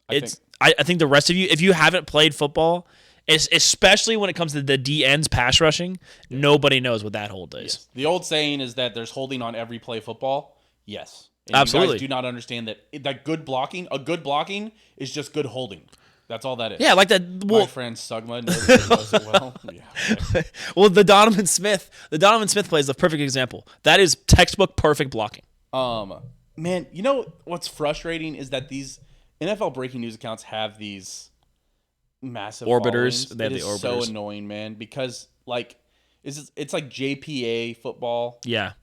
I think the rest of you, if you haven't played football, especially when it comes to the DNs pass rushing, nobody knows what that hold is. Yes. The old saying is that there's holding on every play football. Yes. And absolutely. You guys do not understand that a good blocking is just good holding. That's all that is. Yeah, like that. My friend Sugma knows it well. Yeah. Okay. Well, the Donovan Smith play is the perfect example. That is textbook perfect blocking. Man, you know what's frustrating is that these NFL breaking news accounts have these massive orbiters. Followings. They have the orbiters. So annoying, man, because like it's like JPA football. Yeah.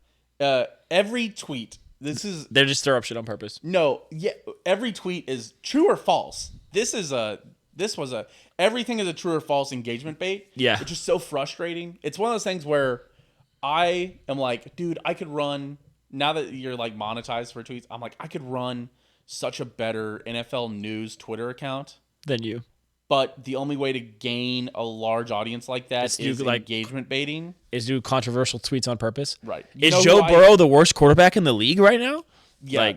Every tweet. They just throw up shit on purpose. No, yeah. Every tweet is true or false. Everything is a true or false engagement bait. Yeah. Which is so frustrating. It's one of those things where I am like, dude, I could run, now that you're like monetized for tweets, I'm like, I could run such a better NFL news Twitter account than you. But the only way to gain a large audience like that is engagement baiting. Is do controversial tweets on purpose. Right. Is Joe Burrow the worst quarterback in the league right now? Yeah.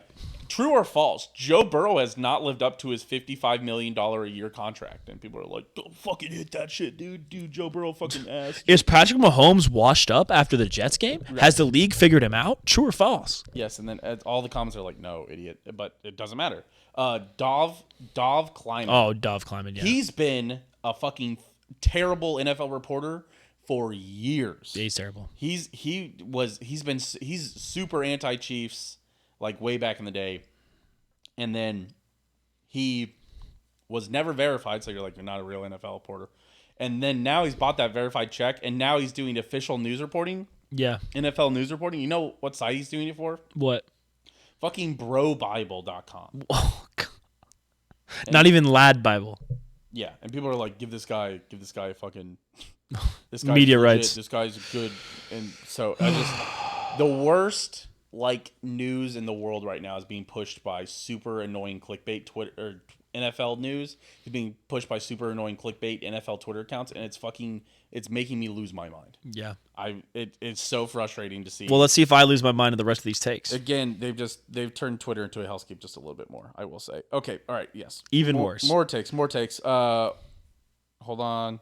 True or false? Joe Burrow has not lived up to his $55 million a year contract. And people are like, don't fucking hit that shit, dude. Dude, Joe Burrow fucking ass. Is Patrick Mahomes washed up after the Jets game? Right. Has the league figured him out? True or false? Yes, and then all the comments are like, no, idiot. But it doesn't matter. Dahm Kleiman. Oh, Dahm Kleiman, yeah. He's been a fucking terrible NFL reporter for years. Yeah, he's terrible. He's super anti-Chiefs, like way back in the day. And then he was never verified, so you're not a real NFL reporter. And then now he's bought that verified check, and now he's doing official news reporting. Yeah. NFL news reporting. You know what site he's doing it for? What? Fucking brobible.com. Oh, God. Not even Lad Bible. Yeah, and people are like, give this guy a fucking this guy's media legit, rights. This guy's good. And so the worst news in the world right now is being pushed by super annoying clickbait Twitter or NFL news. It's being pushed by super annoying clickbait NFL Twitter accounts, and it's making me lose my mind. Yeah. It's so frustrating to see. Well, let's see if I lose my mind in the rest of these takes. Again, they've turned Twitter into a hellscape just a little bit more, I will say. Okay, all right, yes. Even worse. More takes. Hold on.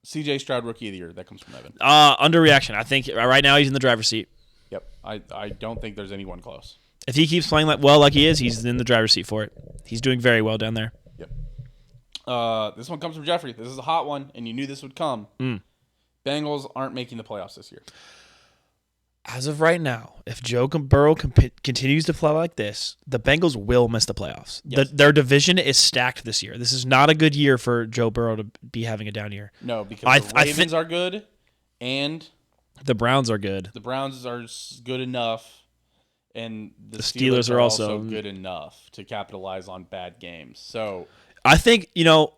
CJ Stroud Rookie of the Year. That comes from Evan. Underreaction. I think right now he's in the driver's seat. Yep. I don't think there's anyone close. If he keeps playing like he is, he's in the driver's seat for it. He's doing very well down there. Yep. This one comes from Jeffrey. This is a hot one, and you knew this would come. Bengals aren't making the playoffs this year. As of right now, if Joe Burrow continues to play like this, the Bengals will miss the playoffs. Yes. Their division is stacked this year. This is not a good year for Joe Burrow to be having a down year. No, because the Ravens are good, and the Browns are good. The Browns are good enough, and the Steelers are also good enough to capitalize on bad games. So I think,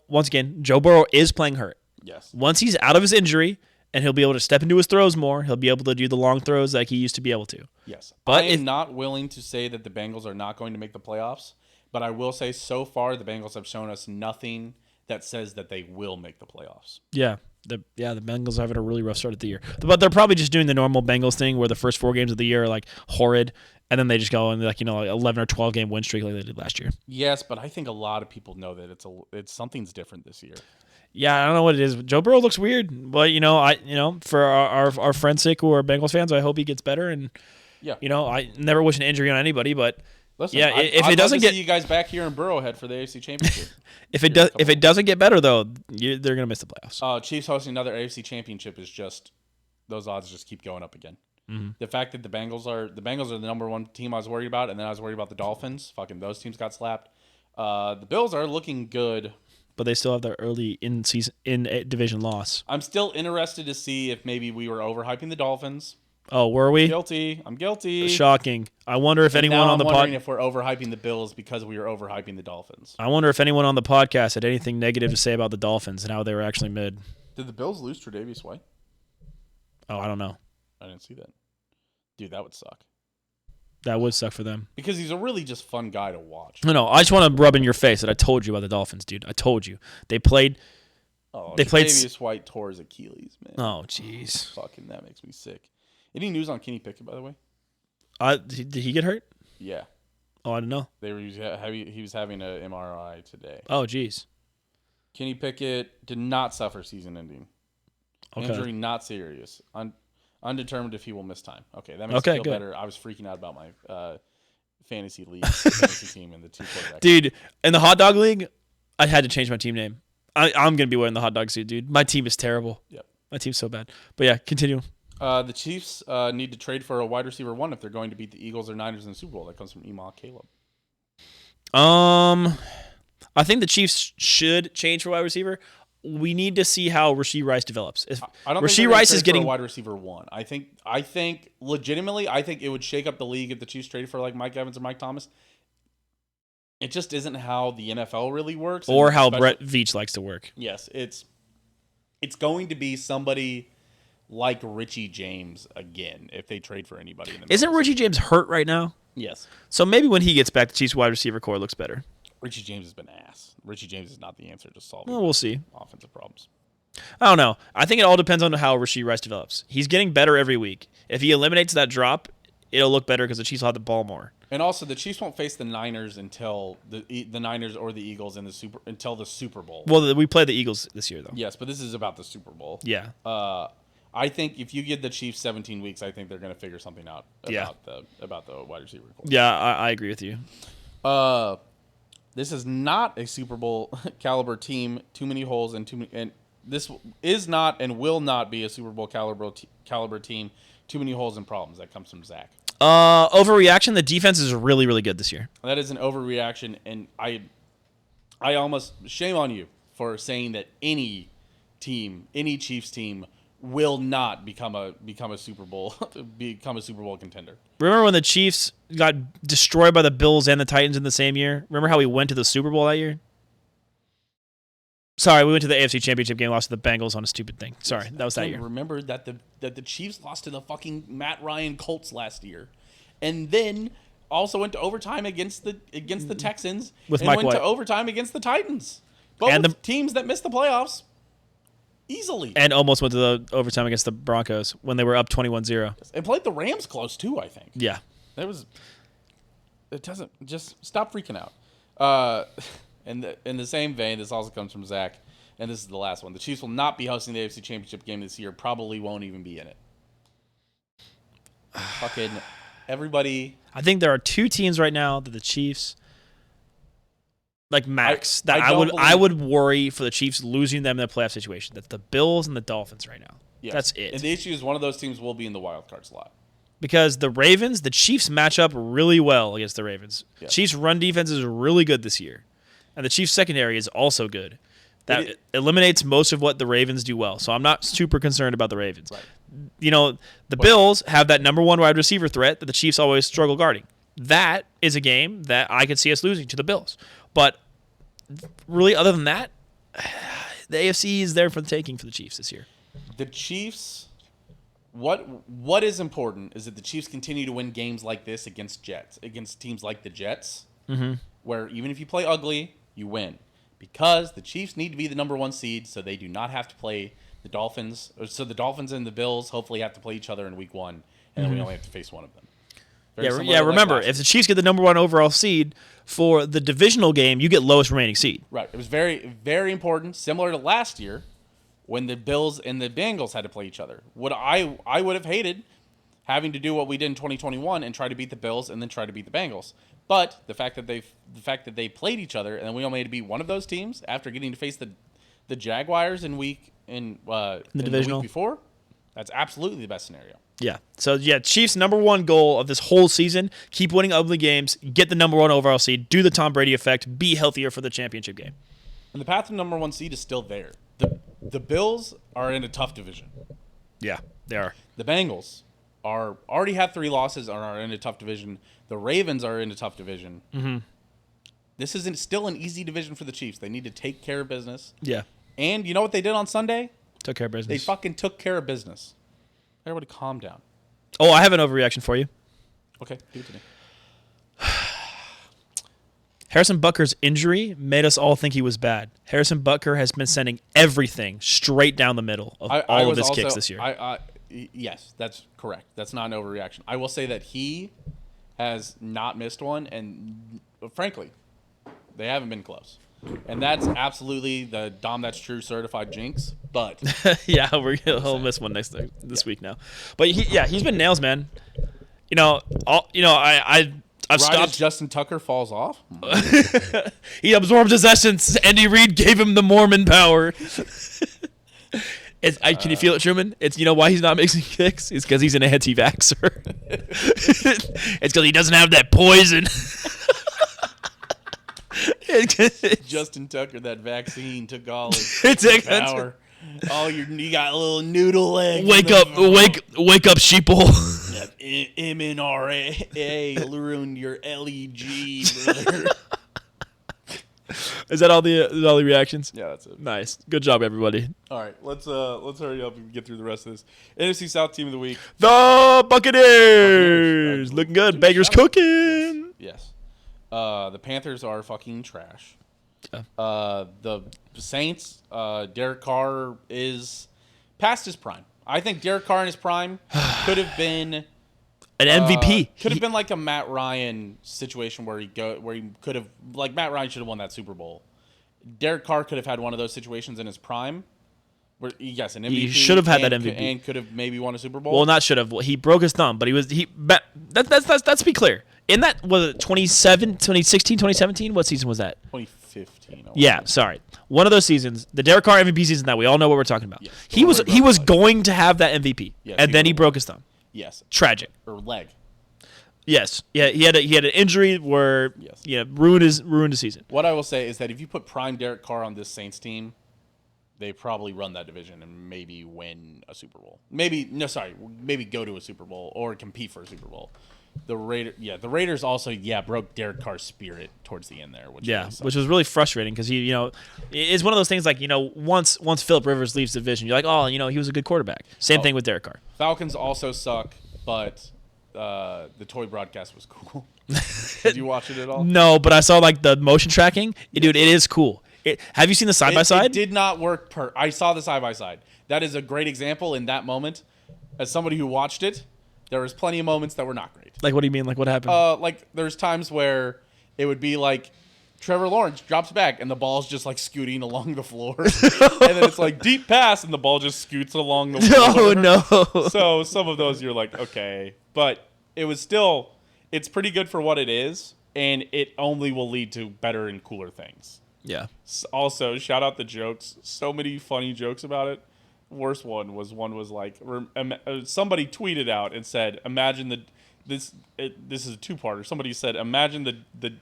once again, Joe Burrow is playing hurt. Yes. Once he's out of his injury and he'll be able to step into his throws more, he'll be able to do the long throws like he used to be able to. Yes. But I am not willing to say that the Bengals are not going to make the playoffs, but I will say so far the Bengals have shown us nothing that says that they will make the playoffs. Yeah. The Bengals are having a really rough start of the year. But they're probably just doing the normal Bengals thing where the first 4 games of the year are horrid, and then they just go on 11 or 12 game win streak like they did last year. Yes, but I think a lot of people know that it's something's different this year. Yeah, I don't know what it is. Joe Burrow looks weird, but for our friends' sake who are Bengals fans, I hope he gets better. And I never wish an injury on anybody, but listen, yeah, if it doesn't see you guys back here in Burrowhead for the AFC Championship. if it doesn't get better though, they're gonna miss the playoffs. Chiefs hosting another AFC Championship is just those odds just keep going up again. Mm-hmm. The fact that the Bengals are the number one team I was worried about, and then I was worried about the Dolphins. Fucking those teams got slapped. The Bills are looking good, but they still have their early division loss. I'm still interested to see if maybe we were overhyping the Dolphins. Oh, were we? I'm guilty. Shocking. I wonder if anyone on the wondering if we're overhyping the Bills because we were overhyping the Dolphins. I wonder if anyone on the podcast had anything negative to say about the Dolphins and how they were actually mid. Did the Bills lose Tre'Davious White? Oh, I don't know. I didn't see that. Dude, that would suck. That would suck for them. Because he's a really just fun guy to watch. No, I just want to rub in your face that I told you about the Dolphins, dude. I told you. They played. Tre'Davious White tore his Achilles, man. Oh, jeez. Fucking, that makes me sick. Any news on Kenny Pickett, by the way? Did he get hurt? Yeah. Oh, I didn't know. He was having an MRI today. Oh, jeez. Kenny Pickett did not suffer season-ending. Okay. Injury not serious. Undetermined if he will miss time. Okay, that makes me feel better. I was freaking out about my fantasy team and the two quarterbacks. Dude, in the hot dog league, I had to change my team name. I'm gonna be wearing the hot dog suit, dude. My team is terrible. Yep. My team's so bad. But yeah, continue. The Chiefs need to trade for a wide receiver 1 if they're going to beat the Eagles or Niners in the Super Bowl. That comes from Ema Caleb. I think the Chiefs should change for wide receiver. We need to see how Rashee Rice develops. If I don't Rashee think Rice is getting a wide receiver 1. I think legitimately, I think it would shake up the league if the Chiefs traded for like Mike Evans or Mike Thomas. It just isn't how the NFL really works, or how Brett Veach likes to work. Yes, it's going to be somebody like Richie James again if they trade for anybody. Isn't Richie James hurt right now? Yes. So maybe when he gets back, the Chiefs wide receiver core looks better. Richie James has been ass. Richie James is not the answer to solve we'll see. Offensive problems. I don't know. I think it all depends on how Rashee Rice develops. He's getting better every week. If he eliminates that drop, it'll look better because the Chiefs will have the ball more. And also, the Chiefs won't face the Niners until the Niners or the Eagles until the Super Bowl. Well, we play the Eagles this year, though. Yes, but this is about the Super Bowl. Yeah. I think if you give the Chiefs 17 weeks, I think they're going to figure something out about the wide receiver core. Yeah, I agree with you. This is not a Super Bowl caliber team. Too many holes and this is not and will not be a Super Bowl caliber team. Too many holes and problems. That comes from Zach. Overreaction. The defense is really, really good this year. That is an overreaction, and I almost shame on you for saying that any Chiefs team will not become a Super Bowl contender. Remember when the Chiefs got destroyed by the Bills and the Titans in the same year? Remember how we went to the Super Bowl that year? Sorry, we went to the AFC Championship game, lost to the Bengals on a stupid thing. Sorry, that was that year. Remember that the Chiefs lost to the fucking Matt Ryan Colts last year, and then also went to overtime against the Texans, with and Mike went White. to overtime against the Titans. Both teams that missed the playoffs easily, and almost went to the overtime against the Broncos when they were up 21-0. And played the Rams close too, I think. Yeah, it doesn't just stop freaking out. In the same vein, this also comes from Zach, and this is the last one. The Chiefs will not be hosting the AFC Championship game this year. Probably won't even be in it. Fucking everybody. I think there are two teams right now that the Chiefs, like max, I would worry for the Chiefs losing them in the playoff situation. That's the Bills and the Dolphins right now. Yes. That's it. And the issue is one of those teams will be in the wild card slot. Because the Chiefs match up really well against the Ravens. Yes. Chiefs' run defense is really good this year. And the Chiefs' secondary is also good. That eliminates most of what the Ravens do well. So I'm not super concerned about the Ravens. Right. The Bills have that number one wide receiver threat that the Chiefs always struggle guarding. That is a game that I could see us losing to the Bills. But really, other than that, the AFC is there for the taking for the Chiefs this year. The Chiefs, what is important is that the Chiefs continue to win games like this against teams like the Jets, where even if you play ugly, you win. Because the Chiefs need to be the number one seed, so they do not have to play the Dolphins. So the Dolphins and the Bills hopefully have to play each other in week 1, and then we only have to face one of them. Remember, if the Chiefs get the number one overall seed for the divisional game, you get lowest remaining seed. Right. It was very, very important, similar to last year when the Bills and the Bengals had to play each other. What I would have hated having to do what we did in 2021 and try to beat the Bills and then try to beat the Bengals. But the fact that they played each other and then we only had to beat one of those teams after getting to face the Jaguars in the divisional week before, That's absolutely the best scenario. Yeah. So, yeah, Chiefs' number one goal of this whole season, keep winning ugly games, get the number one overall seed, do the Tom Brady effect, be healthier for the championship game. And the path to number one seed is still there. The Bills are in a tough division. Yeah, they are. The Bengals already have 3 losses and are in a tough division. The Ravens are in a tough division. Mm-hmm. This isn't still an easy division for the Chiefs. They need to take care of business. Yeah. And you know what they did on Sunday? Took care of business. They fucking took care of business. Everybody calm down. Oh, I have an overreaction for you. Okay, give it to me. Harrison Butker's injury made us all think he was bad. Harrison Butker has been sending everything straight down the middle of all of his kicks this year. Yes, that's correct. That's not an overreaction. I will say that he has not missed one, and frankly, they haven't been close. And that's absolutely the Dahm That's True certified jinx. But yeah, he'll miss one this week now. But he's been nails, man. I've stopped. Justin Tucker falls off. He absorbs his essence. Andy Reid gave him the Mormon power. Can you feel it, Truman? It's why he's not mixing kicks? It's because he's an anti-vaxxer. It's because he doesn't have that poison. Justin Tucker, that vaccine took all his power. Oh, you got a little noodle leg. Wake up, sheeple. Yep. MNRA ruined your leg, brother. Is that all the reactions? Yeah, that's it. Nice, good job, everybody. All right, let's hurry up and get through the rest of this. NFC South team of the week. The Buccaneers. Looking good. Baker's cooking. Yes. The Panthers are fucking trash. Yeah. The Saints, Derek Carr is past his prime. I think Derek Carr in his prime could have been an MVP. Could have been like a Matt Ryan situation where he could have, like, Matt Ryan should have won that Super Bowl. Derek Carr could have had one of those situations in his prime. Where, yes, an MVP. He should have had that MVP and could have maybe won a Super Bowl. Well, not should have. He broke his thumb, but let's be clear. In that, was it 2016, 2017? What season was that? 2015. Yeah, sorry. One of those seasons, the Derek Carr MVP season that we all know what we're talking about. Yes, he was going to have that MVP, yes, and then he broke his thumb. Yes. Tragic. Or leg. Yes. Yeah, he had an injury where ruined his season. What I will say is that if you put prime Derek Carr on this Saints team, they probably run that division and maybe win a Super Bowl. Maybe go to a Super Bowl or compete for a Super Bowl. The Raiders also broke Derek Carr's spirit towards the end there, which was really frustrating because he it's one of those things like once Phillip Rivers leaves the division, you're like, he was a good quarterback. Same thing with Derek Carr. Falcons also suck, but the toy broadcast was cool. Did you watch it at all? No, but I saw like the motion tracking. Dude, it is cool. Have you seen the side by side? It did not work. I saw the side by side. That is a great example in that moment. As somebody who watched it, there was plenty of moments that were not great. Like, what do you mean? Like, what happened? Like, there's times where it would be like Trevor Lawrence drops back and the ball's just like scooting along the floor. And then it's like deep pass and the ball just scoots along the floor. No. So some of those you're like, okay. But it was still, it's pretty good for what it is. And it only will lead to better and cooler things. Yeah. Also, shout out the jokes. So many funny jokes about it. Worst one was like somebody tweeted out and said, "Imagine this is a two-parter." Somebody said, "Imagine the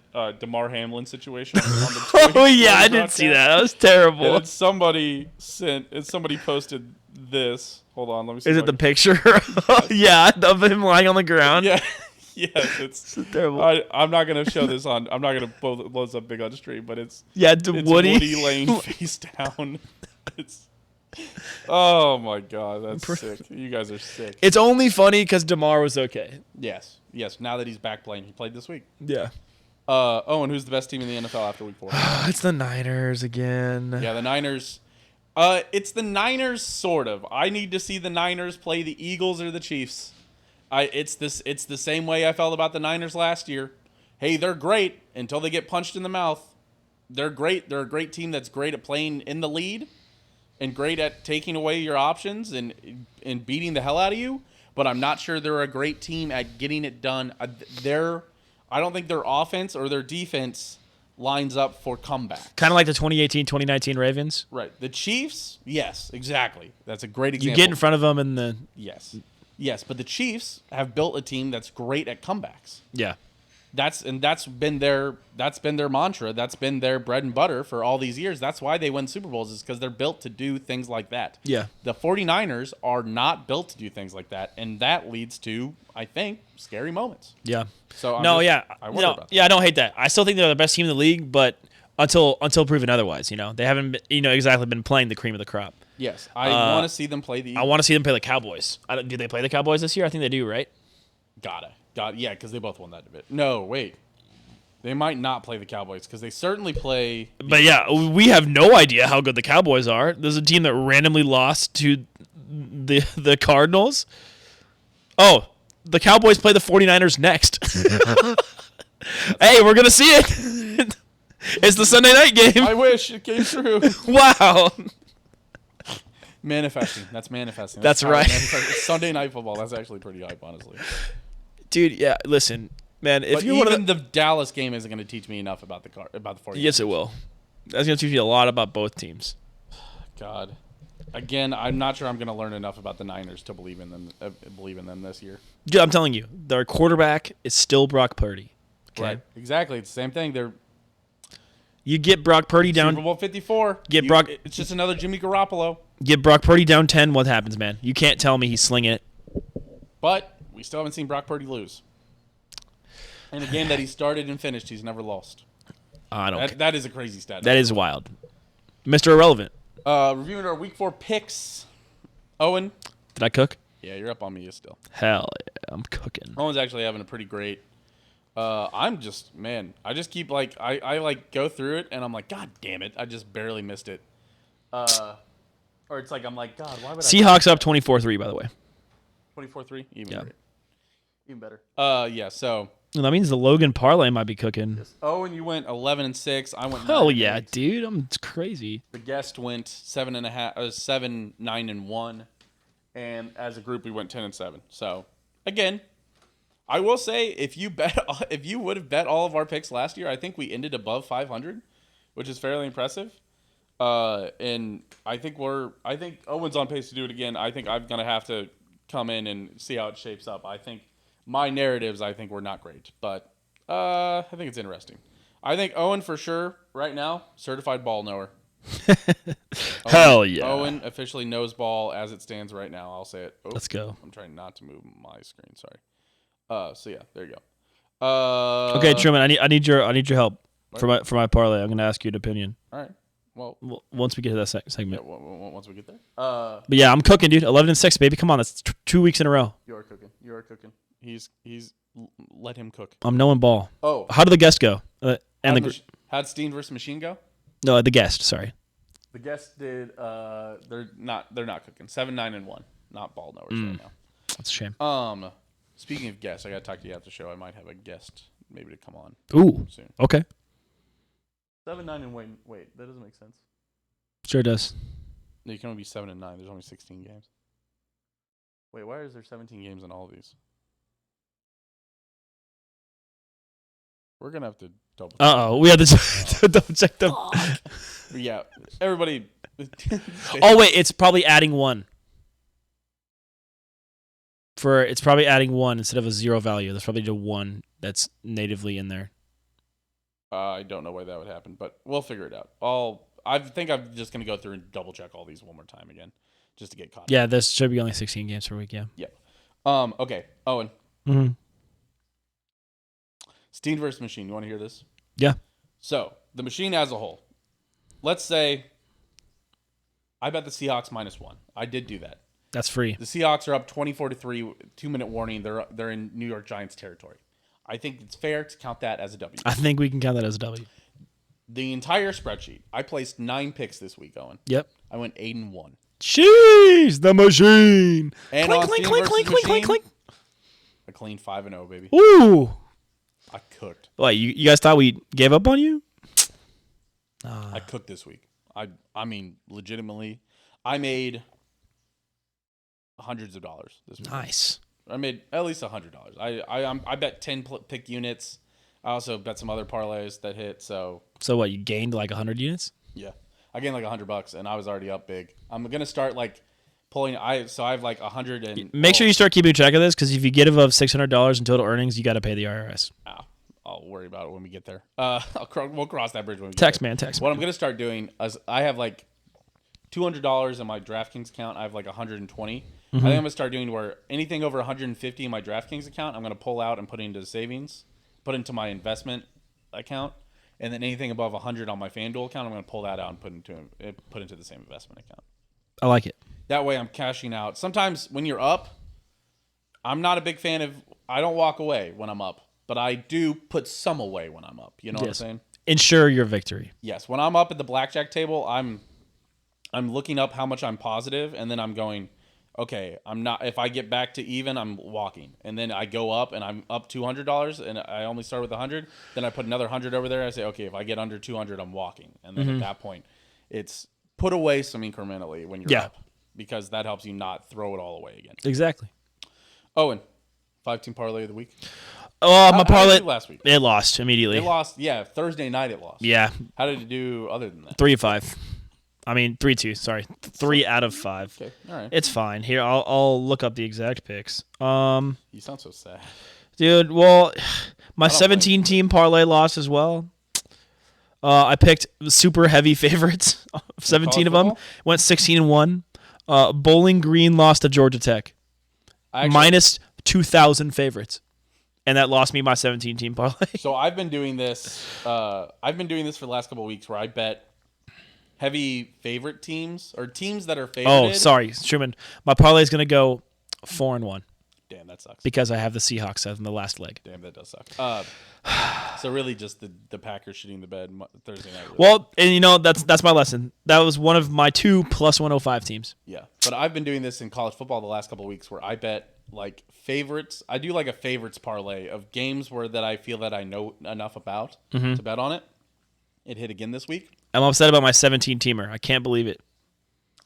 DeMar Hamlin situation." On the oh yeah, I didn't see that. That was terrible. And somebody posted this. Hold on, let me see. Is it the picture? Yeah, of him lying on the ground. Yeah. Yes, it's terrible. I'm not gonna show this on. I'm not gonna blow this up big on the stream, but it's Woody laying face down. It's. Oh my god, that's sick. You guys are sick. It's only funny because DeMar was okay. Yes. Now that he's back playing, he played this week. Yeah. Owen, who's the best team in the NFL after Week 4? It's the Niners again. Yeah, the Niners. It's the Niners, sort of. I need to see the Niners play the Eagles or the Chiefs. It's the same way I felt about the Niners last year. Hey, they're great until they get punched in the mouth. They're great. They're a great team that's great at playing in the lead and great at taking away your options and beating the hell out of you. But I'm not sure they're a great team at getting it done. I don't think their offense or their defense lines up for comeback. Kind of like the 2018-2019 Ravens. Right. The Chiefs, yes, exactly. That's a great example. You get in front of them in the... Yes, but the Chiefs have built a team that's great at comebacks. Yeah. That's been their mantra. That's been their bread and butter for all these years. That's why they win Super Bowls, is because they're built to do things like that. Yeah. The 49ers are not built to do things like that, and that leads to, I think, scary moments. Yeah. So I worry about that. Yeah, I don't hate that. I still think they're the best team in the league, but until proven otherwise, they haven't been, exactly been playing the cream of the crop. Yes, I want to see them play the Eagles. I want to see them play the Cowboys. Do they play the Cowboys this year? I think they do, right? Yeah, because they both won that debate. No, wait. They might not play the Cowboys because they certainly play. But yeah, we have no idea how good the Cowboys are. There's a team that randomly lost to the Cardinals. Oh, the Cowboys play the 49ers next. Hey, we're going to see it. It's the Sunday night game. I wish it came true. Wow. Manifesting. That's manifesting. That's right. Sunday night football. That's actually pretty hype, honestly. Dude, yeah, listen, man. If you even the Dallas game isn't going to teach me enough about the 49ers. Yes, it will. That's going to teach you a lot about both teams. God. Again, I'm not sure I'm going to learn enough about the Niners to believe in them this year. Dude, I'm telling you, their quarterback is still Brock Purdy. Okay? Right. Exactly. It's the same thing. You get Brock Purdy down. Super Bowl 54. It's just another Jimmy Garoppolo. Get Brock Purdy down 10. What happens, man? You can't tell me he's slinging it. But we still haven't seen Brock Purdy lose. In a game that he started and finished, he's never lost. That is a crazy stat. That is wild. Mr. Irrelevant. Reviewing our Week 4 picks. Owen. Did I cook? Yeah, you're up on me still. Hell yeah, I'm cooking. Owen's actually having a pretty great... I just keep I go through it and I'm like, God damn it, I just barely missed it. Or it's like I'm like, God, why would Seahawks up 24-3, by the way. 24-3? Even great. Even better. So well, that means the Logan parlay might be cooking. Yes. Oh, and you went 11-6. I went 9-8. Hell yeah, dude. It's crazy. The guest went 7, 9 and 1. And as a group we went 10-7. So again, I will say if you would have bet all of our picks last year, I think we ended above 500, which is fairly impressive. And I think Owen's on pace to do it again. I think I'm gonna have to come in and see how it shapes up. I think my narratives were not great, but I think it's interesting. I think Owen for sure right now certified ball knower. Hell yeah. Owen officially knows ball as it stands right now. I'll say it. Oh, let's go. I'm trying not to move my screen. Sorry. So yeah, there you go. Okay, Truman, I need your help for my parlay. I'm gonna ask you an opinion. All right. Well, once we get to that segment. Yeah, once we get there. But yeah, I'm cooking, dude. 11-6, baby. Come on, that's 2 weeks in a row. You are cooking. He's let him cook. I'm knowing ball. Oh, how did the guest go? How'd Steen versus Machine go? No, the guest. Sorry. The guest did. They're not cooking. 7, 9 and 1. Not ball knowers right now. That's a shame. Speaking of guests, I gotta talk to you after the show. I might have a guest maybe to come on. Ooh. Soon. Okay. 7, 9 and wait. That doesn't make sense. Sure does. No, you can only be 7 and 9. There's only 16 games. Wait, why is there 17 games in all of these? We're gonna have to double. We have to double check them. Yeah, everybody. Oh wait, it's probably adding one. It's probably adding one instead of a 0 value. There's probably a 1 that's natively in there. I don't know why that would happen, but we'll figure it out. I think I'm just gonna go through and double check all these one more time again, just to get caught. Yeah, there should be only 16 games per week. Yeah. Yep. Okay, Owen. Mm-hmm. Steen versus Machine. You want to hear this? Yeah. So the Machine as a whole. Let's say I bet the Seahawks -1. I did do that. That's free. The Seahawks are up 24-3. 2-minute warning. They're in New York Giants territory. I think it's fair to count that as a W. I think we can count that as a W. The entire spreadsheet. I placed 9 picks this week, Owen. Yep. I went 8-1. Jeez, the Machine. And clink, clink, clink. A clean 5-0, baby. Ooh. I cooked. Wait, you guys thought we gave up on you? I cooked this week. I mean, legitimately, I made hundreds of dollars this week. Nice. I made at least $100. I bet 10 pick units. I also bet some other parlays that hit. So what? You gained like 100 units? yeah, I gained like $100, and I was already up big. I'm gonna start like pulling. I have like 100 and make sure you start keeping track of this because if you get above $600 in total earnings, you got to pay the IRS. I'll worry about it when we get there. We'll cross that bridge when we get Text there. man, text What man. I'm gonna start doing is I have like $200 in my DraftKings account. I have like 120. I think I'm gonna start doing where anything over 150 in my DraftKings account, I'm gonna pull out and put into the savings, put into my investment account, and then anything above 100 on my FanDuel account, I'm gonna pull that out and put into the same investment account. I like it. That way, I'm cashing out. Sometimes when you're up, I'm not a big fan of. I don't walk away when I'm up, but I do put some away when I'm up. You know what I'm saying? Ensure your victory. Yes. When I'm up at the blackjack table, I'm looking up how much I'm positive, and then I'm going, okay, I'm not. If I get back to even, I'm walking, and then I go up, and I'm up $200, and I only start with 100. Then I put another 100 over there. I say, okay, if I get under 200, I'm walking, and then at that point, it's put away some incrementally when you're up, because that helps you not throw it all away again. Exactly. Owen, 5-team parlay of the week. Oh, my parlay how did it do last week. It lost immediately. It lost. Yeah, Thursday night it lost. Yeah. How did it do other than that? 3-5. I mean 3-2. Sorry, 3 out of 5. Okay, all right. It's fine. Here, I'll look up the exact picks. You sound so sad, dude. Well, my 17-team parlay lost as well. I picked super heavy favorites. 17 of them went 16-1. Bowling Green lost to Georgia Tech. Minus 2,000 favorites. And that lost me my 17-team parlay. So I've been doing this. I've been doing this for the last couple of weeks, where I bet heavy favorite teams or teams that are favorited. Oh, sorry, Truman. My parlay is gonna go 4-1. Damn, that sucks. Because I have the Seahawks in the last leg. Damn, that does suck. So really, just the Packers shitting the bed Thursday night. Really. Well, and that's my lesson. That was one of my 2 plus 105 teams. Yeah, but I've been doing this in college football the last couple of weeks, where I bet like favorites. I do like a favorites parlay of games that I feel that I know enough about to bet on it. It hit again this week. I'm upset about my 17-teamer. I can't believe it.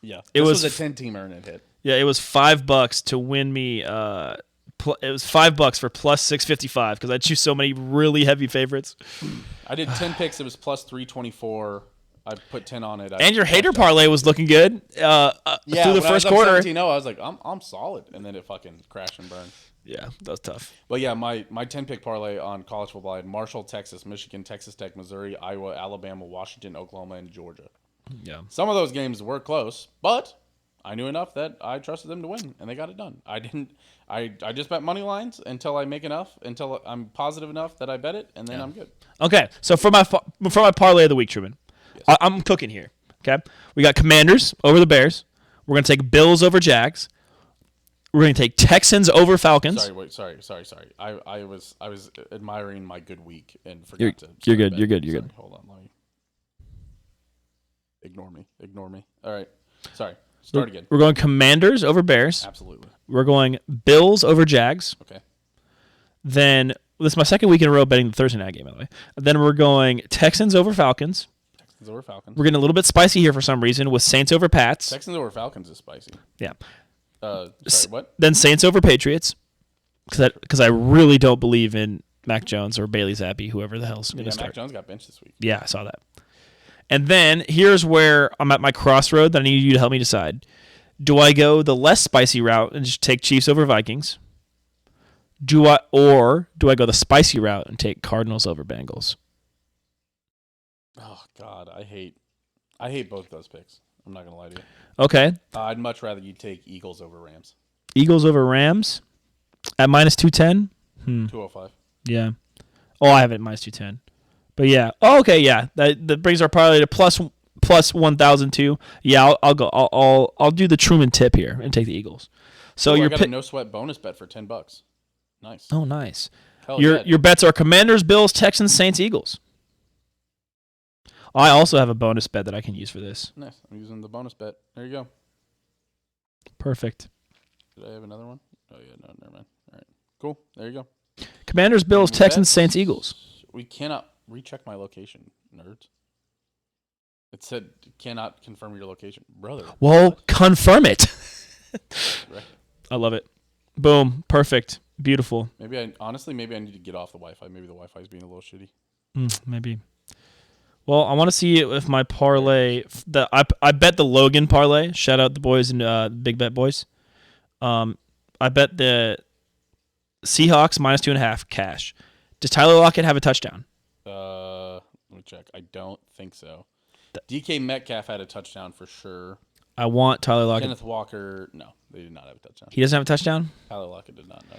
Yeah, this was a 10-teamer and it hit. Yeah, it was $5 to win me. It was $5 for plus 655 because I choose so many really heavy favorites. I did 10 picks. It was plus 324. I put 10 on it. And your hater parlay was looking good. Through the first quarter. 17-0, I was like, I'm solid, and then it fucking crashed and burned. Yeah, that was tough. But yeah, my 10-pick parlay on college football, I had Marshall, Texas, Michigan, Texas Tech, Missouri, Iowa, Alabama, Washington, Oklahoma, and Georgia. Yeah. Some of those games were close, but I knew enough that I trusted them to win, and they got it done. I just bet money lines until I make enough, until I'm positive enough that I bet it, and then I'm good. Okay, so for my parlay of the week, Truman, yes. I'm cooking here. Okay, we got Commanders over the Bears. We're gonna take Bills over Jags. We're gonna take Texans over Falcons. Sorry. I was admiring my good week and forgot to. You're good. You're good. Hold on, let me. Ignore me. All right. Sorry. Start again. We're going Commanders over Bears. Absolutely. We're going Bills over Jags. Okay. Then this is my second week in a row betting the Thursday night game, by the way. Then we're going Texans over Falcons. We're getting a little bit spicy here for some reason with Saints over Pats. Texans over Falcons is spicy. Yeah. Sorry, what? Then Saints over Patriots, because I really don't believe in Mac Jones or Bailey Zappi, whoever the hell's going to start. Mac Jones got benched this week. Yeah, I saw that. And then here's where I'm at my crossroad that I need you to help me decide. Do I go the less spicy route and just take Chiefs over Vikings? Or do I go the spicy route and take Cardinals over Bengals? Oh God, I hate both those picks. I'm not gonna lie to you. Okay. I'd much rather you take Eagles over Rams. Eagles over Rams at minus 210. 205. Yeah. Oh, I have it at minus 210. But yeah. Oh, okay. Yeah. That brings our parlay to plus 1,002. Yeah. I'll do the Truman tip here and take the Eagles. So I got a no sweat bonus bet for $10. Nice. Oh, nice. Your bets are Commanders, Bills, Texans, Saints, Eagles. I also have a bonus bet that I can use for this. Nice. I'm using the bonus bet. There you go. Perfect. Did I have another one? Oh, yeah. No, never mind. All right. Cool. There you go. Commanders, Bills, Texans, Saints, Eagles. We cannot recheck my location, nerds. It said cannot confirm your location. Brother. Well, confirm it. Right. I love it. Boom. Perfect. Beautiful. Maybe I need to get off the Wi-Fi. Maybe the Wi-Fi is being a little shitty. Maybe. Well, I want to see if my parlay. I bet the Logan parlay. Shout out the boys and Big Bet boys. I bet the Seahawks -2.5 cash. Does Tyler Lockett have a touchdown? Let me check. I don't think so. DK Metcalf had a touchdown for sure. I want Tyler Lockett. Kenneth Walker, no, they did not have a touchdown. He doesn't have a touchdown? Tyler Lockett did not, no.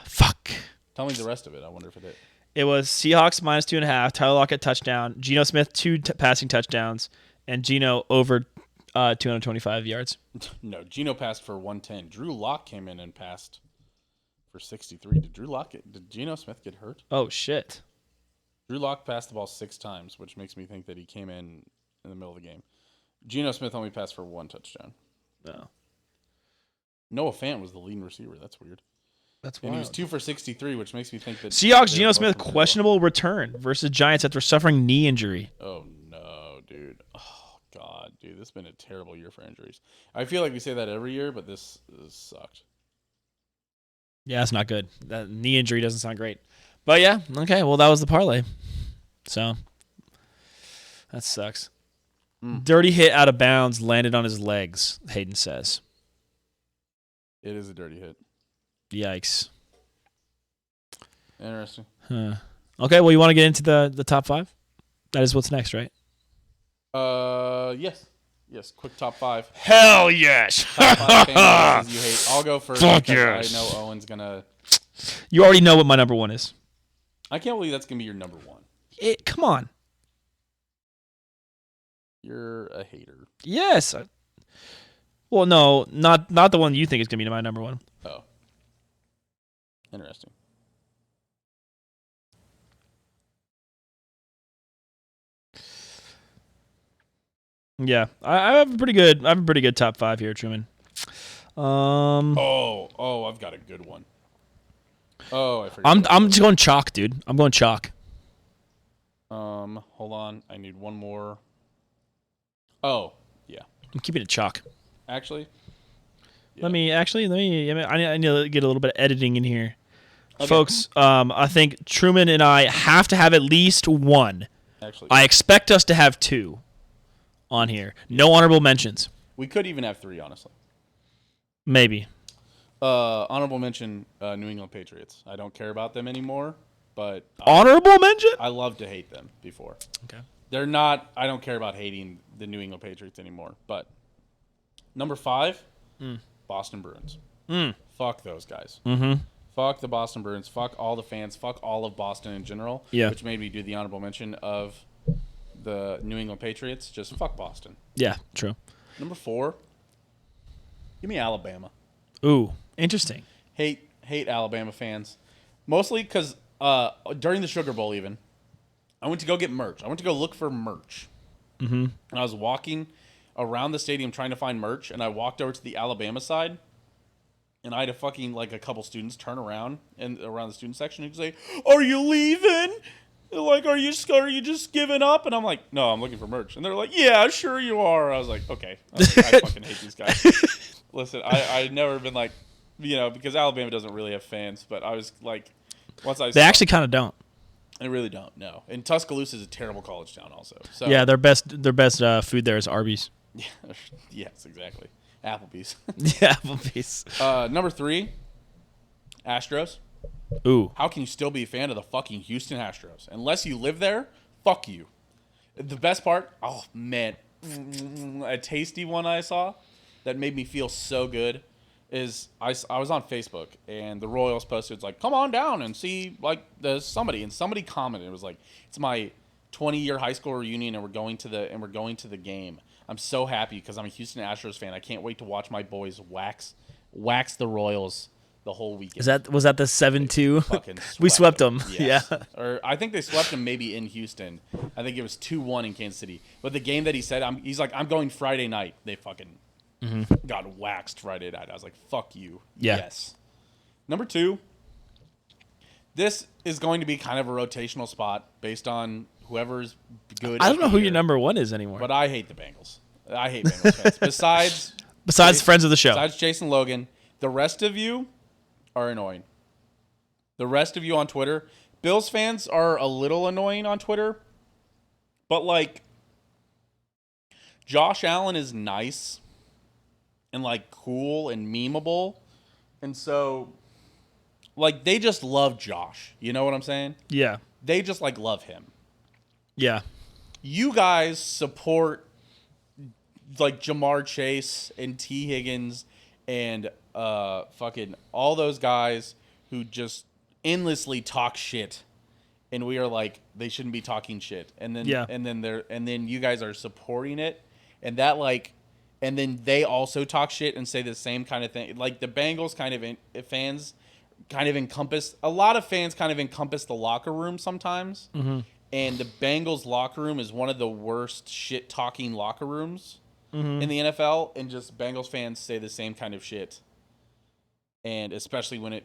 Fuck. Tell me the rest of it. I wonder if it hit. It was Seahawks -2.5, Tyler Lockett touchdown, Geno Smith 2 passing touchdowns, and Geno over 225 yards. No, Geno passed for 110. Drew Lock came in and passed for 63. Did Geno Smith get hurt? Oh, shit. Drew Lock passed the ball 6 times, which makes me think that he came in the middle of the game. Geno Smith only passed for 1 touchdown. No. Noah Fant was the leading receiver. That's weird. That's wild. And he was 2 for 63, which makes me think that Seahawks Geno Smith questionable return versus Giants after suffering knee injury. Oh no, dude. Oh god, dude. This has been a terrible year for injuries. I feel like we say that every year, but this sucked. Yeah, that's not good. That knee injury doesn't sound great. But yeah, okay. Well, that was the parlay. So that sucks. Dirty hit out of bounds, landed on his legs, Hayden says. It is a dirty hit. Yikes. Interesting. Okay, well, you want to get into the top 5? That is what's next, right? Yes. Yes, quick top 5. Hell yes. Top 5 fan you hate. I'll go first. Fuck because yes. I know Owen's going to... You already know what my number 1 is. I can't believe that's going to be your number 1. Come on. You're a hater. Yes. Well, no, not the one you think is going to be my number 1. Oh. Interesting. Yeah, I have a pretty good top 5 here, Truman. I've got a good one. Oh, I forgot. I'm just going chalk, dude. I'm going chalk. Hold on. I need one more. Oh, yeah. I'm keeping it chalk. Actually, yeah. Let me. I need to get a little bit of editing in here, okay. Folks. I think Truman and I have to have at least 1. Actually, I expect us to have 2 on here. No honorable mentions. We could even have 3, honestly. Maybe. Honorable mention: New England Patriots. I don't care about them anymore, but honorable mention. I love to hate them before. Okay. They're not. I don't care about hating the New England Patriots anymore. But number 5, Boston Bruins. Fuck those guys. Mm-hmm. Fuck the Boston Bruins. Fuck all the fans. Fuck all of Boston in general. Yeah. Which made me do the honorable mention of the New England Patriots. Just fuck Boston. Yeah, true. Number 4, give me Alabama. Ooh, interesting. Hate Alabama fans. Mostly because during the Sugar Bowl even, I went to go get merch. I went to go look for merch. Mm-hmm. And I was walking around the stadium trying to find merch, and I walked over to the Alabama side, and I had a couple students turn around and around the student section and say, "Are you leaving? Like, are you just giving up?" And I'm like, "No, I'm looking for merch." And they're like, "Yeah, sure you are." I was like, "Okay." I fucking hate these guys. Listen, I'd never been like, because Alabama doesn't really have fans, but I was like, they actually kind of don't. They really don't. No, and Tuscaloosa is a terrible college town, also. So yeah, their best food there is Arby's. Yeah, yes, exactly. Applebee's. Yeah, Applebee's. Number 3, Astros. Ooh. How can you still be a fan of the fucking Houston Astros? Unless you live there, fuck you. The best part, oh man, a tasty one I saw that made me feel so good is I was on Facebook and the Royals posted, it's like, come on down and see there's somebody, and somebody commented, it was like, it's my 20-year high school reunion and we're going to the game. I'm so happy because I'm a Houston Astros fan. I can't wait to watch my boys wax the Royals the whole weekend. Was that the 7-2? We swept them. Yes. Yeah. Or I think they swept them maybe in Houston. I think it was 2-1 in Kansas City. But the game that he said, he's like, I'm going Friday night. They fucking got waxed Friday night. I was like, fuck you. Yeah. Yes. Number 2, this is going to be kind of a rotational spot based on whoever's good. I don't know who your number 1 is anymore. But I hate the Bengals. I hate Bengals fans. Besides friends of the show. Besides Jason Logan, the rest of you, are annoying. The rest of you on Twitter, Bills fans are a little annoying on Twitter, but like Josh Allen is nice and like cool and memeable, and so like they just love Josh. You know what I'm saying? Yeah. They just like love him. Yeah. You guys support like Jamar Chase and T. Higgins and fucking all those guys who just endlessly talk shit, and we are like they shouldn't be talking shit, and then and then you guys are supporting it, and that like, and then they also talk shit and say the same kind of thing. Like the Bengals kind of fans kind of encompass a lot of fans kind of encompass the locker room sometimes, and the Bengals locker room is one of the worst shit talking locker rooms in the NFL, and just Bengals fans say the same kind of shit. And especially when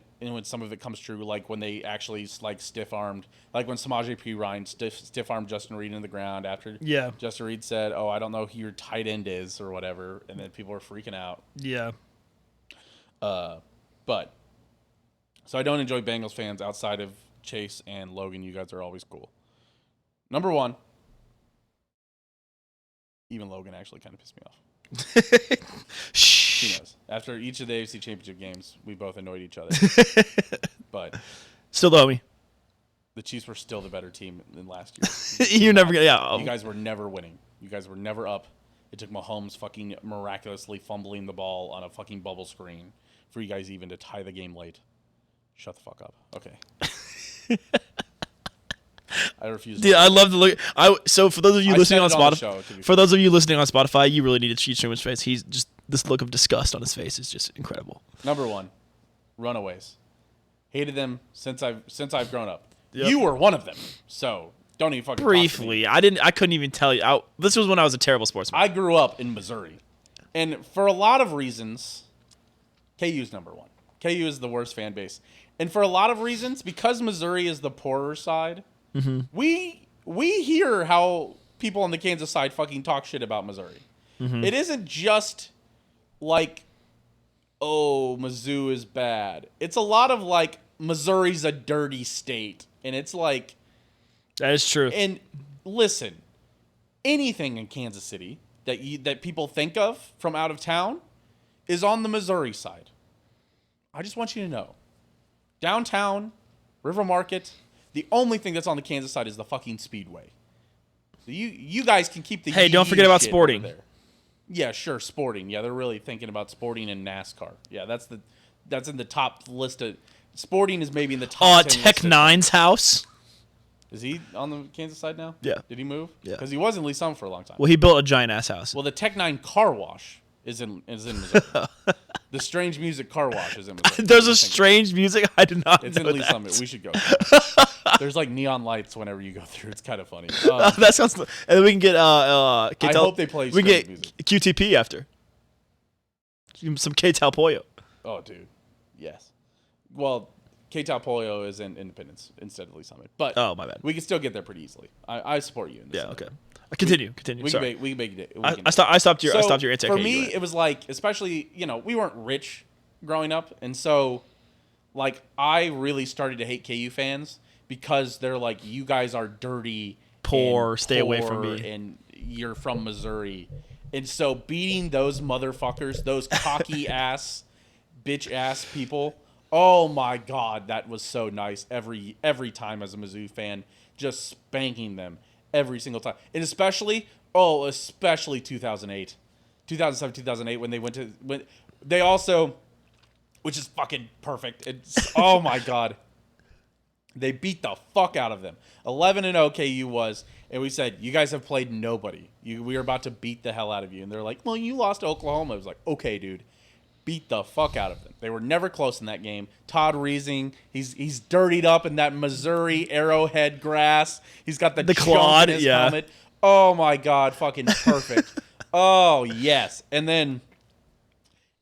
some of it comes true, like when they actually like stiff armed, like when Samaje Perine stiff armed Justin Reed in the ground after Justin Reed said, "Oh, I don't know who your tight end is" or whatever, and then people are freaking out. Yeah. But so I don't enjoy Bengals fans outside of Chase and Logan. You guys are always cool. Number one, even Logan actually kind of pissed me off. He knows. After each of the AFC Championship games, we both annoyed each other. But still though, me. The Chiefs were still the better team than last year. You're never gonna. Yeah. You guys were never winning. You guys were never up. It took Mahomes fucking miraculously fumbling the ball on a fucking bubble screen for you guys even to tie the game late. Shut the fuck up. Okay. I refuse. Dude, I love the look. So for those of you listening on Spotify, you really need to see Truman's face. He's just this look of disgust on his face is just incredible. Number one, Runaways. Hated them since I've grown up. Yep. You were one of them, so don't even fucking briefly. Talk to me. I couldn't even tell you. This was when I was a terrible sportsman. I grew up in Missouri, and for a lot of reasons, KU's number one. KU is the worst fan base, and for a lot of reasons, because Missouri is the poorer side. We hear how people on the Kansas side fucking talk shit about Missouri. It isn't just like, oh, Mizzou is bad. It's a lot of like, Missouri's a dirty state. And it's like... That is true. And listen, anything in Kansas City that people think of from out of town is on the Missouri side. I just want you to know. Downtown, River Market... The only thing that's on the Kansas side is the fucking Speedway. So you guys can keep the don't forget about Sporting. There. Yeah, sure, Sporting. Yeah, they're really thinking about Sporting and NASCAR. Yeah, that's in the top list of Sporting is maybe in the top 10 Tech Nine's house. Is he on the Kansas side now? Yeah. Did he move? Yeah. Because he was in Lee Summit for a long time. Well, he built a giant ass house. Well, the Tech Nine car wash is in Missouri. The Strange Music car wash is in Missouri. There's a Strange Music? I did not know It's in Lee that. Summit. We should go. There's like neon lights whenever you go through. It's kind of funny. That sounds. And then we can get. I hope they play. We can get music. QTP after. Some K-Tal Pollo. Oh, dude, yes. Well, K-Tal Pollo is in Independence instead of Lee Summit, but oh, my bad. We can still get there pretty easily. I support you in this. Yeah. Okay. Continue. We Sorry. can make it. I stopped your answer. For me, it was like, especially we weren't rich growing up, and so like I really started to hate KU fans. Because they're like, you guys are dirty, poor, stay away from me, and you're from Missouri, and so beating those motherfuckers, those cocky ass, bitch ass people. Oh my God, that was so nice. Every time as a Mizzou fan, just spanking them every single time, and especially 2008, 2007, 2008 when they also, which is fucking perfect. It's oh my God. They beat the fuck out of them. 11-0 KU was, and we said, you guys have played nobody. We are about to beat the hell out of you. And they're like, well, you lost to Oklahoma. I was like, okay, dude. Beat the fuck out of them. They were never close in that game. Todd Reesing, he's dirtied up in that Missouri Arrowhead grass. He's got the clod in his helmet. Oh, my God. Fucking perfect. Oh, yes. And then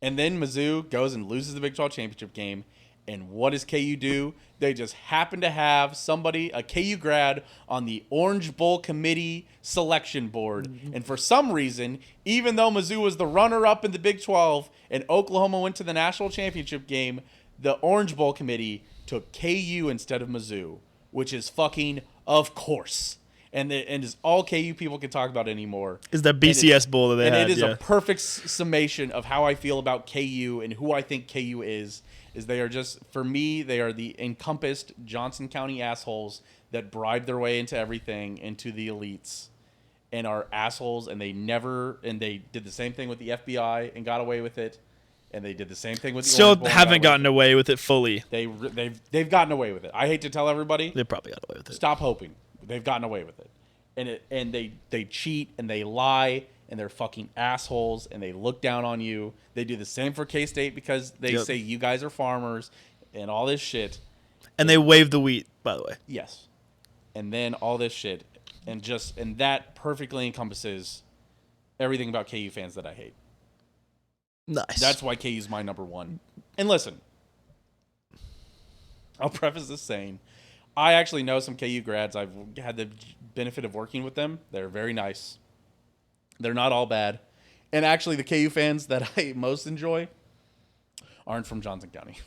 Mizzou goes and loses the Big 12 championship game. And what does KU do? They just happen to have somebody, a KU grad, on the Orange Bowl committee selection board. Mm-hmm. And for some reason, even though Mizzou was the runner-up in the Big 12 and Oklahoma went to the national championship game, The Orange Bowl committee took KU instead of Mizzou, which is fucking of course. And is all KU people can talk about anymore. Is that BCS bowl that they had. And it is a perfect summation of how I feel about KU and who I think KU is they are just, for me, they are the encompassed Johnson County assholes that bribe their way into everything, into the elites, and are assholes, and they did the same thing with the FBI and got away with it, and they did the same thing with the still haven't gotten away with it fully. They've gotten away with it. I hate to tell everybody. They probably got away with it. Stop hoping. They've gotten away with it. And they cheat and they lie and they're fucking assholes and they look down on you. They do the same for K-State because they say you guys are farmers and all this shit. And they wave the wheat, by the way. Yes. And then all this shit. And that perfectly encompasses everything about KU fans that I hate. Nice. That's why KU's my number one. And listen, I'll preface this saying, I actually know some KU grads. I've had the benefit of working with them. They're very nice. They're not all bad. And actually, the KU fans that I most enjoy aren't from Johnson County.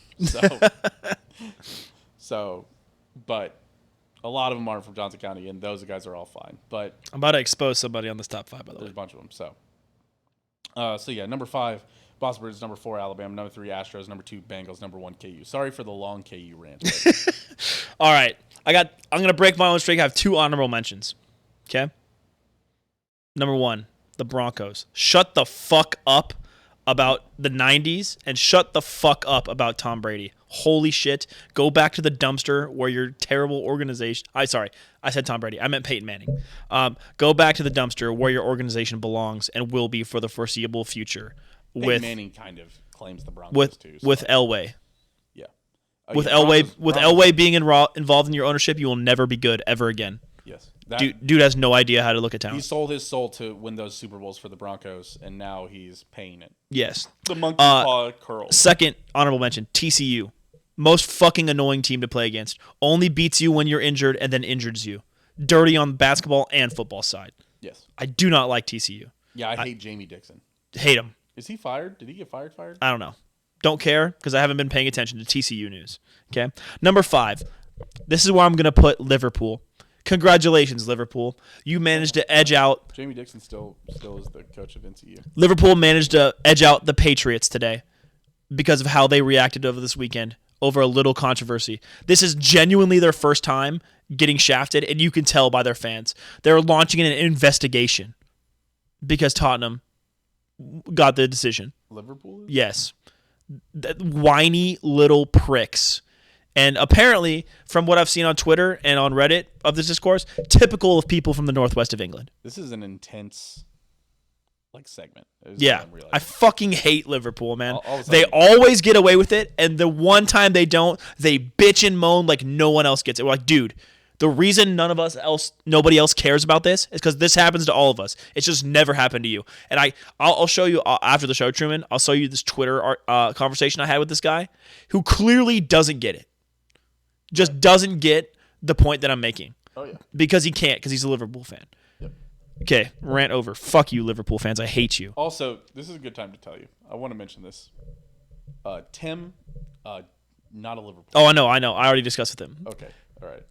But a lot of them aren't from Johnson County, and those guys are all fine. But I'm about to expose somebody on this top 5, by the way. There's a bunch of them. So yeah, number 5, Boston Bruins. Number 4, Alabama. Number 3, Astros. Number 2, Bengals. Number 1, KU. Sorry for the long KU rant. All right. I'm going to break my own streak. I have 2 honorable mentions. Okay? Number 1, the Broncos. Shut the fuck up about the 90s and shut the fuck up about Tom Brady. Holy shit. Go back to the dumpster where your terrible organization... I said Tom Brady. I meant Peyton Manning. Go back to the dumpster where your organization belongs and will be for the foreseeable future. Peyton Manning kind of claims the Broncos too. With Elway. Yeah. With Elway being involved in your ownership, you will never be good ever again. Yes. Dude has no idea how to look at talent. He sold his soul to win those Super Bowls for the Broncos, and now he's paying it. Yes. The monkey paw curl. Second honorable mention, TCU. Most fucking annoying team to play against. Only beats you when you're injured and then injures you. Dirty on the basketball and football side. Yes. I do not like TCU. Yeah, I hate Jamie Dixon. Hate him. Is he fired? Did he get fired? I don't know. Don't care because I haven't been paying attention to TCU news. Okay. Number 5. This is where I'm going to put Liverpool. Congratulations, Liverpool. You managed to edge out. Jamie Dixon still is the coach of NCU. Liverpool managed to edge out the Patriots today because of how they reacted over this weekend over a little controversy. This is genuinely their first time getting shafted, and you can tell by their fans. They're launching an investigation because Tottenham got the decision. Liverpool? Yes. Whiny little pricks. And apparently, from what I've seen on Twitter and on Reddit of this discourse, typical of people from the northwest of England. This is an intense segment. Yeah. I fucking hate Liverpool, man. They always get away with it, and the one time they don't, they bitch and moan like no one else gets it. We're like, dude, the reason nobody else cares about this is because this happens to all of us. It's just never happened to you. And I'll show you after the show, Truman. I'll show you this Twitter conversation I had with this guy who clearly doesn't get it. Just doesn't get the point that I'm making. Oh, yeah. Because he can't, because he's a Liverpool fan. Yep. Okay, rant over. Fuck you, Liverpool fans. I hate you. Also, this is a good time to tell you. I want to mention this. Tim, not a Liverpool fan. Oh, I know. I already discussed with him. Okay, all right.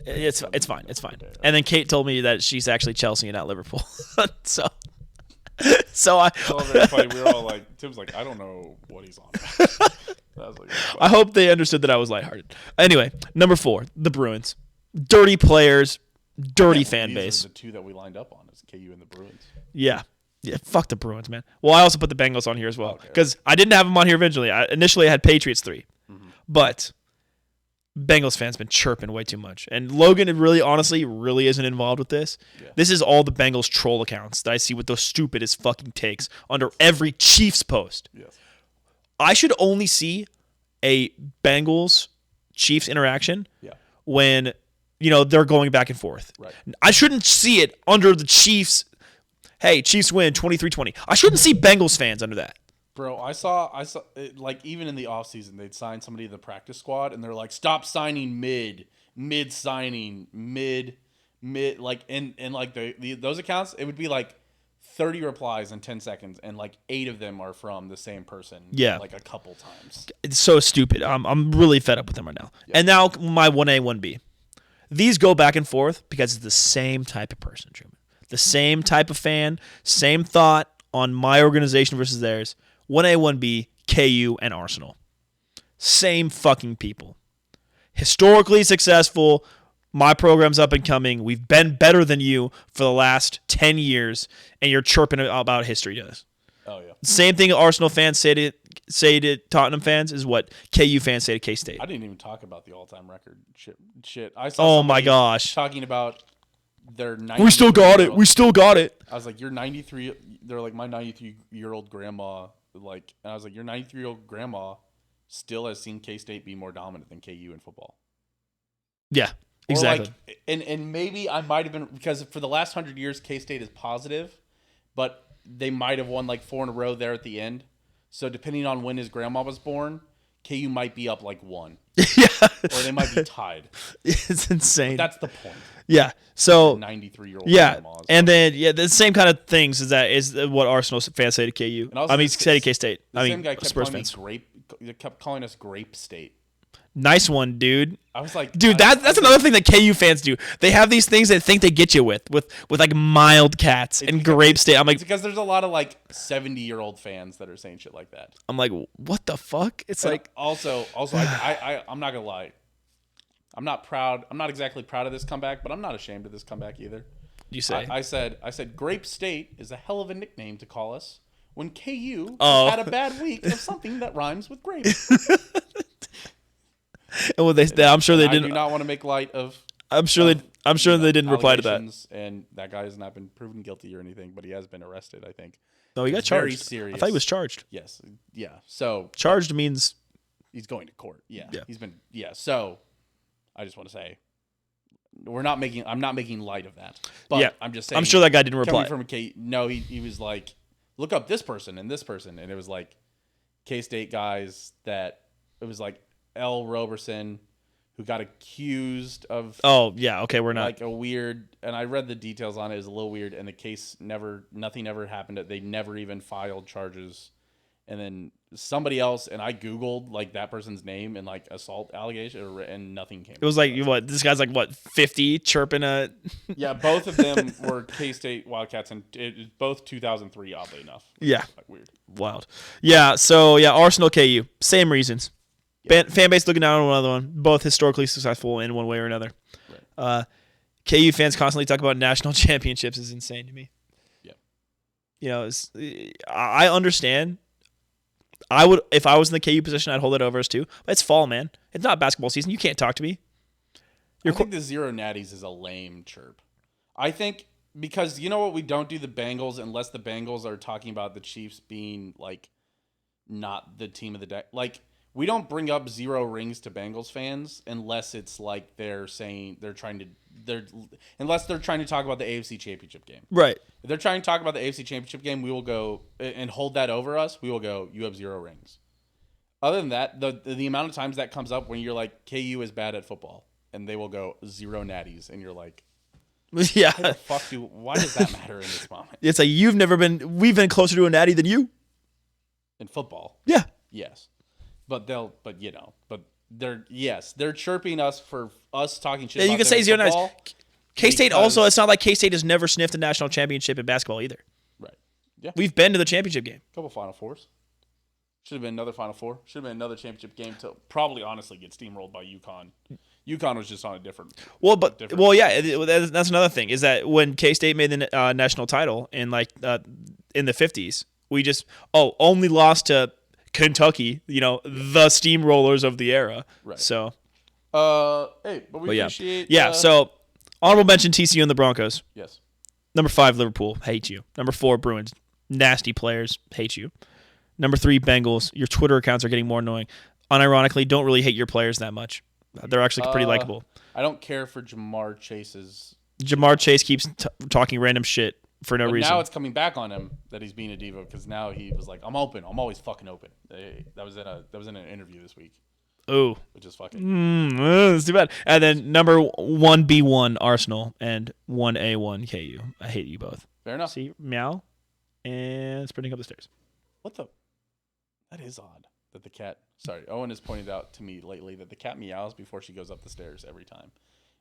It's fine. Okay. And then Kate told me that she's actually Chelsea and not Liverpool. so I... very funny. We were all like, Tim's like, I don't know what he's on about. I hope they understood that I was lighthearted. Anyway, number 4, the Bruins. Dirty players, dirty fan base. These are the 2 that we lined up on, is KU and the Bruins. Yeah, fuck the Bruins, man. Well, I also put the Bengals on here as well because I didn't have them on here originally. Initially, I had Patriots 3, but Bengals fans been chirping way too much. And Logan honestly isn't involved with this. Yeah. This is all the Bengals troll accounts that I see with those stupidest fucking takes under every Chiefs post. Yes. I should only see a Bengals-Chiefs interaction when, they're going back and forth. Right. I shouldn't see it under the Chiefs. Hey, Chiefs win 23-20. I shouldn't see Bengals fans under that. Bro, I saw even in the offseason, they'd sign somebody to the practice squad, and they're like, stop signing mid signing, mid, those accounts, it would be like 30 replies in 10 seconds, and like 8 of them are from the same person. Yeah. Like a couple times. It's so stupid. I'm really fed up with them right now. Yeah. And now my 1A, 1B. These go back and forth because it's the same type of person, Truman. The same type of fan, same thought on my organization versus theirs. 1A, 1B, KU, and Arsenal. Same fucking people. Historically successful. My program's up and coming. We've been better than you for the last 10 years, and you're chirping about history to us. Oh, yeah. Same thing Arsenal fans say to Tottenham fans is what KU fans say to K-State. I didn't even talk about the all-time record shit. I saw my gosh. talking about their 93 We still got it. We still got it. I was like, you're 93. They're like, my 93-year-old grandma. Like, and I was like, your 93-year-old grandma still has seen K-State be more dominant than KU in football. Yeah, exactly. Like, and maybe I might have been, because for the last 100 years, K-State is positive, but they might have won like 4 in a row there at the end. So depending on when his grandma was born, KU might be up like 1. Yeah. Or they might be tied. It's insane. But that's the point. Yeah. So 93-year-old. Yeah. And then the same kind of things is what Arsenal fans say to KU. Say to K-State. The same guy kept Spurs calling fans. kept calling us Grape State. Nice one, dude. I was like, dude, that's another thing that KU fans do. They have these things they think they get you with like mild cats and Grape State. I'm like, it's because there's a lot of like 70-year-old fans that are saying shit like that. I'm like, what the fuck? It's and like also I'm not gonna lie. I'm not proud. I'm not exactly proud of this comeback, but I'm not ashamed of this comeback either. You say? I said Grape State is a hell of a nickname to call us when KU had a bad week of something that rhymes with grape. And I'm sure they didn't. I do not want to make light of. I'm sure they didn't reply to that. And that guy has not been proven guilty or anything, but he has been arrested, I think. No, he got charged. Very serious. I thought he was charged. Yes. Yeah. So charged means he's going to court. Yeah. He's been. Yeah. So I just want to say I'm not making light of that. But I'm just saying. I'm sure that guy didn't reply. No, he was like, look up this person, and it was like K-State guys that it was like L. Roberson, who got accused of. Oh yeah, okay, we're not like a weird. And I read the details on it. It was a little weird, and the case nothing ever happened. They never even filed charges. And then somebody else, and I googled like that person's name and like assault allegation, and nothing came. It was like what? This guy's like what? 50 chirping a. Yeah, both of them were K-State Wildcats, and both 2003. Oddly enough. Yeah. Like weird. Wild. Yeah. So Arsenal, KU, same reasons. Yeah. Fan base looking down on another one. Both historically successful in one way or another. Right. KU fans constantly talk about national championships is insane to me. Yeah. I understand. I would, if I was in the KU position, I'd hold it over us too. But it's fall, man. It's not basketball season. You can't talk to me. I think the 0 natties is a lame chirp. I think because you know what, we don't do the Bengals unless the Bengals are talking about the Chiefs being like not the team of the day. Like we don't bring up 0 rings to Bengals fans unless it's like unless they're trying to talk about the AFC Championship game. Right. If they're trying to talk about the AFC Championship game, we will go and hold that over us. We will go, you have 0 rings. Other than that, the amount of times that comes up when you're like, KU is bad at football, and they will go 0 natties, and you're like, yeah, why does that matter in this moment? It's like we've been closer to a natty than you. In football. Yeah. Yes. But they're chirping us for us talking shit. Yeah, you can say 0 natties. K-State also, it's not like K-State has never sniffed a national championship in basketball either. Right. Yeah. We've been to the championship game. Couple Final Fours. Should have been another Final Four. Should have been another championship game to probably honestly get steamrolled by UConn. UConn was just on a different. That's another thing is that when K-State made the national title in in the 50s, we just only lost to Kentucky, the steamrollers of the era. Right. So. But we appreciate. Yeah. So. Honorable mention TCU and the Broncos. Yes. Number 5, Liverpool. Hate you. Number 4, Bruins. Nasty players. Hate you. Number 3, Bengals. Your Twitter accounts are getting more annoying. Unironically, don't really hate your players that much. They're actually pretty likable. I don't care for Jamar Chase's. Jamar Chase keeps talking random shit for no reason. Now it's coming back on him that he's being a diva because now he was like, I'm open. I'm always fucking open. That was in an interview this week. Oh, which is fucking. That's too bad. And then number 1B1 Arsenal and 1A1 KU. I hate you both. Fair enough. See, meow. and sprinting up the stairs. What the? That is odd that the cat. Sorry, Owen has pointed out to me lately that the cat meows before she goes up the stairs every time.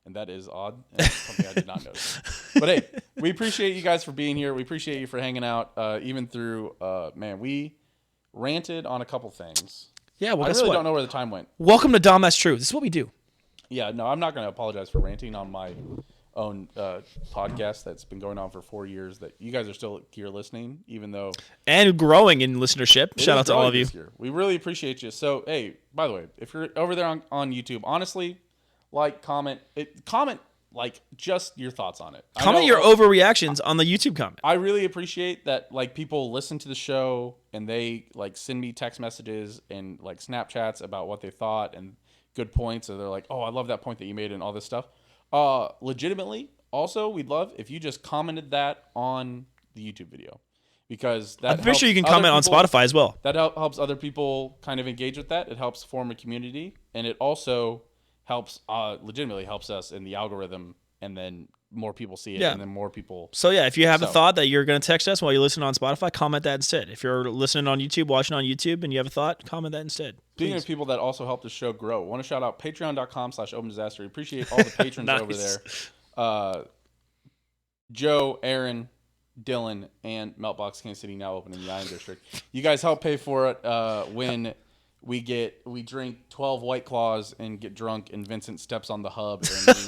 And that is odd. And it's something I did not notice. But hey, we appreciate you guys for being here. We appreciate you for hanging out, even through, we ranted on a couple things. Yeah, well, I really don't know where the time went. Welcome to Dahm, That's True. This is what we do. Yeah, no, I'm not going to apologize for ranting on my own podcast that's been going on for 4 years that you guys are still here listening, even though... And growing in listenership. Shout out to all of you. We really appreciate you. So, hey, by the way, if you're over there on YouTube, honestly... comment, like, just your thoughts on it. Comment your overreactions on the YouTube comment. I really appreciate that, like, people listen to the show and they, like, send me text messages and, like, Snapchats about what they thought and good points. Or they're like, oh, I love that point that you made and all this stuff. Legitimately, also, we'd love if you just commented that on the YouTube video. Because that I'm pretty sure you can comment on Spotify as well. That helps other people kind of engage with that. It helps form a community. And it also... legitimately helps us in the algorithm, and then more people see it, and then more people. So yeah, if you have a thought that you're going to text us while you listen on Spotify, comment that instead. If you're listening on YouTube, watching on YouTube, and you have a thought, comment that instead. Speaking of people that also help the show grow, I want to shout out patreon.com/opendisaster. Appreciate all the patrons nice. Over there. Joe, Aaron, Dylan, and Meltbox Kansas City, now open in the Iron District. You guys help pay for it when we drink 12 White Claws and get drunk, and Vincent steps on the hub, and we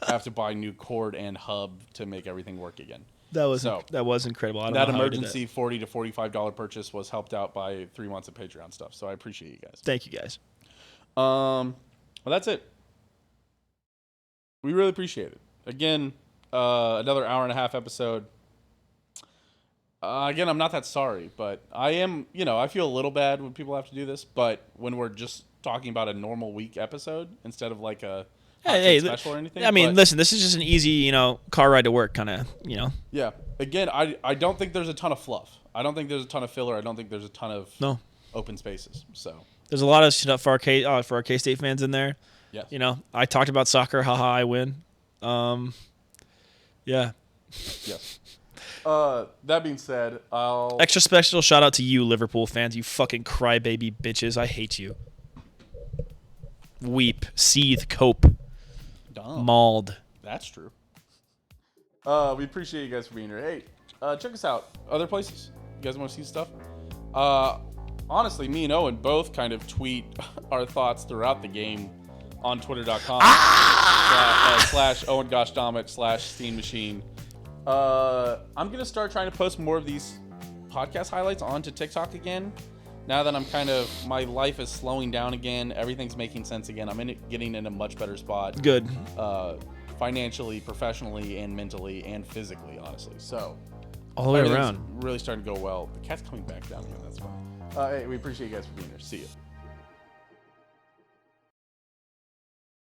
have to buy new cord and hub to make everything work again. That was incredible. I don't that know how emergency $40 to $45 purchase was helped out by 3 months of Patreon stuff. So I appreciate you guys. Thank you guys. Well, that's it. We really appreciate it. Again, another hour and a half episode. Again, I'm not that sorry, but I am, I feel a little bad when people have to do this, but when we're just talking about a normal week episode instead of like a special or anything. I mean, listen, this is just an easy, car ride to work kind of, Yeah. Again, I don't think there's a ton of fluff. I don't think there's a ton of filler. I don't think there's a ton of open spaces. So there's a lot of stuff for our K-State fans in there. Yes. I talked about soccer. Haha, I win. Yeah. Yes. That being said, extra special shout out to you, Liverpool fans. You fucking crybaby bitches. I hate you. Weep, seethe, cope, mauled. That's true. We appreciate you guys for being here. Hey, check us out. Other places. You guys want to see stuff? Honestly, me and Owen both kind of tweet our thoughts throughout the game on twitter.com /OwenGoshDomit/Steam Machine. I'm going to start trying to post more of these podcast highlights onto TikTok again. Now that I'm my life is slowing down again. Everything's making sense again. I'm getting in a much better spot. Good. Financially, professionally, and mentally, and physically, honestly. So, all the way around. Really starting to go well. The cat's coming back down again. That's fine. Hey, we appreciate you guys for being here. See you.